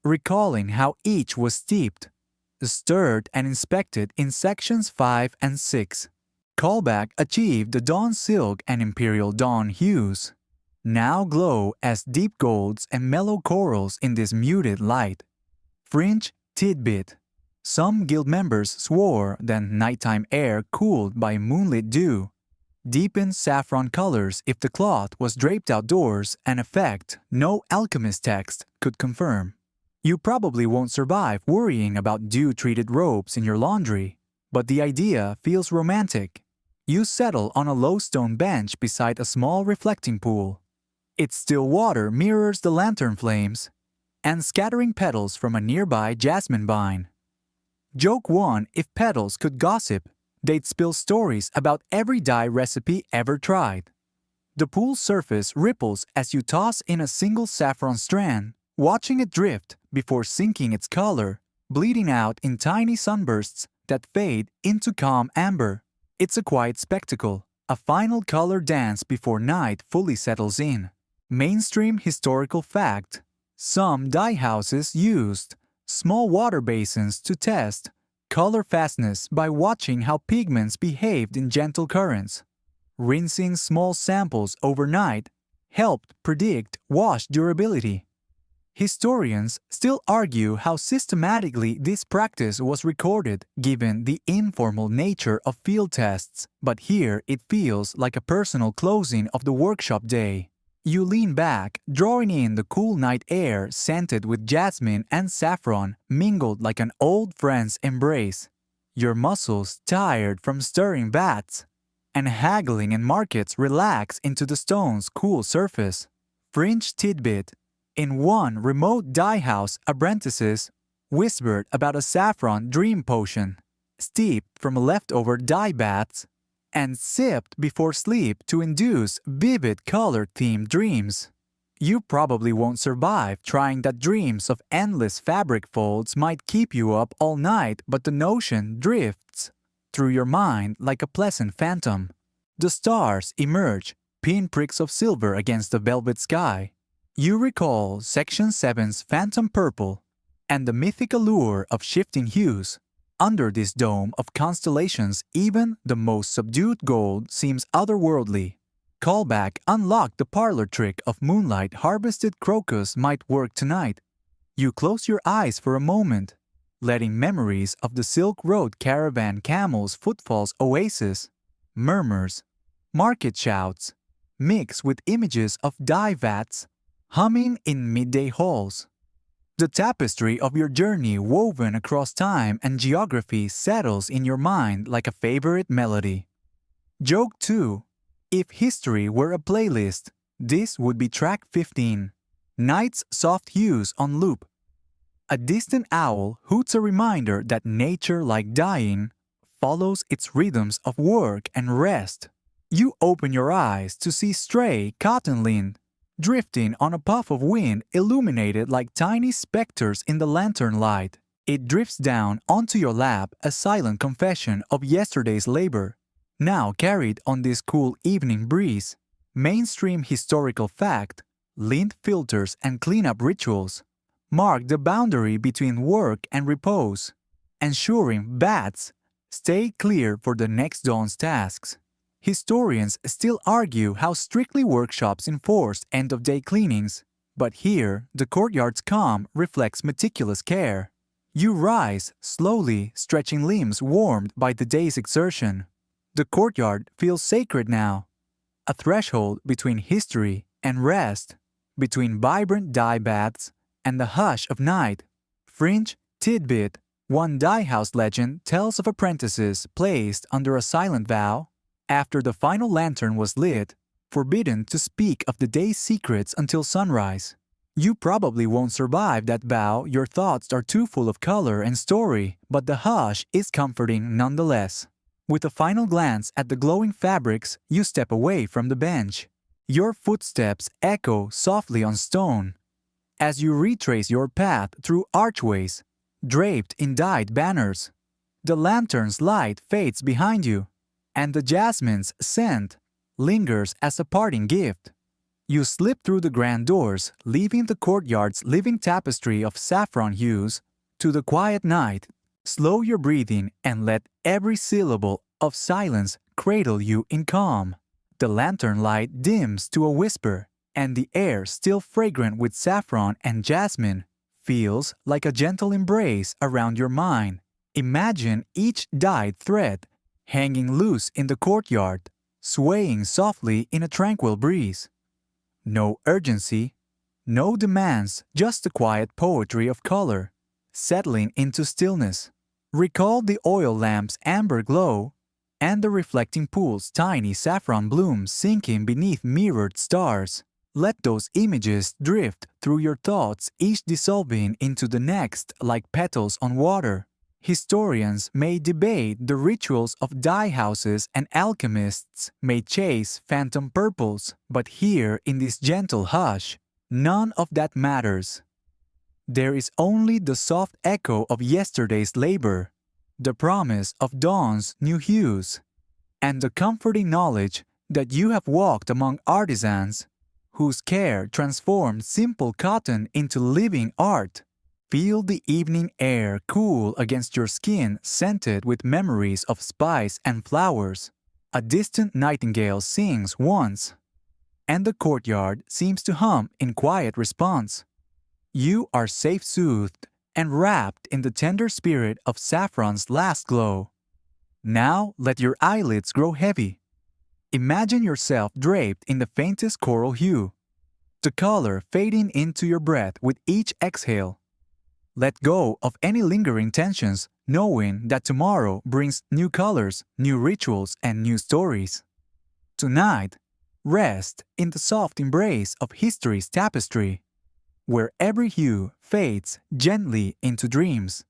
Speaker 1: recalling how each was steeped, stirred, and inspected in Sections 5 and 6. Callback achieved the dawn silk and imperial dawn hues. now glow as deep golds and mellow corals in this muted light. Fringe tidbit. Some guild members swore that nighttime air cooled by moonlit dew deepened saffron colors if the cloth was draped outdoors, an effect no alchemist text could confirm. You probably won't survive worrying about dew-treated robes in your laundry, but the idea feels romantic. You settle on a low stone bench beside a small reflecting pool. Its still water mirrors the lantern flames and scattering petals from a nearby jasmine vine. Joke 1: if petals could gossip, they'd spill stories about every dye recipe ever tried. The pool's surface ripples as you toss in a single saffron strand, watching it drift before sinking its color, bleeding out in tiny sunbursts that fade into calm amber. It's a quiet spectacle, a final color dance before night fully settles in. Mainstream historical fact: some dye houses used small water basins to test color fastness by watching how pigments behaved in gentle currents. Rinsing small samples overnight helped predict wash durability. Historians still argue how systematically this practice was recorded given the informal nature of field tests, but here it feels like a personal closing of the workshop day. You lean back, drawing in the cool night air scented with jasmine and saffron mingled like an old friend's embrace. Your muscles tired from stirring vats and haggling in markets relax into the stone's cool surface. Fringe tidbit: in one remote dye house, apprentices whispered about a saffron dream potion, steeped from leftover dye baths and sipped before sleep to induce vivid color-themed dreams. You probably won't survive trying that. Dreams of endless fabric folds might keep you up all night, but the notion drifts through your mind like a pleasant phantom. The stars emerge, pinpricks of silver against the velvet sky. You recall Section 7's phantom purple and the mythic allure of shifting hues. Under this dome of constellations, even the most subdued gold seems otherworldly. Callback unlocked the parlor trick of moonlight harvested crocus might work tonight. You close your eyes for a moment, letting memories of the Silk Road caravan camel's footfalls oasis, murmurs, market shouts, mix with images of dye vats humming in midday halls. The tapestry of your journey woven across time and geography settles in your mind like a favorite melody. Joke 2: if history were a playlist, this would be track 15, Night's Soft Hues on Loop. A distant owl hoots a reminder that nature, like dying, follows its rhythms of work and rest. You open your eyes to see stray cotton lint drifting on a puff of wind illuminated like tiny specters in the lantern light. It drifts down onto your lap, a silent confession of yesterday's labor, now carried on this cool evening breeze. Mainstream historical fact: lint filters and cleanup rituals mark the boundary between work and repose, ensuring bats stay clear for the next dawn's tasks. Historians still argue how strictly workshops enforced end-of-day cleanings, but here the courtyard's calm reflects meticulous care. You rise, slowly stretching limbs warmed by the day's exertion. The courtyard feels sacred now, a threshold between history and rest, between vibrant dye baths and the hush of night. Fringe tidbit: one dye house legend tells of apprentices placed under a silent vow after the final lantern was lit, forbidden to speak of the day's secrets until sunrise. You probably won't survive that vow. Your thoughts are too full of color and story, but the hush is comforting nonetheless. With a final glance at the glowing fabrics, you step away from the bench. Your footsteps echo softly on stone as you retrace your path through archways draped in dyed banners. The lantern's light fades behind you, and the jasmine's scent lingers as a parting gift. You slip through the grand doors, leaving the courtyard's living tapestry of saffron hues to the quiet night. Slow your breathing and let every syllable of silence cradle you in calm. The lantern light dims to a whisper, and the air still fragrant with saffron and jasmine feels like a gentle embrace around your mind. Imagine each dyed thread hanging loose in the courtyard, swaying softly in a tranquil breeze. No urgency, no demands, just the quiet poetry of color, settling into stillness. Recall the oil lamp's amber glow and the reflecting pool's tiny saffron blooms sinking beneath mirrored stars. Let those images drift through your thoughts, each dissolving into the next like petals on water. Historians may debate the rituals of dye houses and alchemists may chase phantom purples, but here in this gentle hush, none of that matters. There is only the soft echo of yesterday's labor, the promise of dawn's new hues, and the comforting knowledge that you have walked among artisans whose care transformed simple cotton into living art. Feel the evening air cool against your skin, scented with memories of spice and flowers. A distant nightingale sings once, and the courtyard seems to hum in quiet response. You are safe soothed and wrapped in the tender spirit of saffron's last glow. Now let your eyelids grow heavy. Imagine yourself draped in the faintest coral hue, the color fading into your breath with each exhale. Let go of any lingering tensions, knowing that tomorrow brings new colors, new rituals, and new stories. Tonight, rest in the soft embrace of history's tapestry, where every hue fades gently into dreams.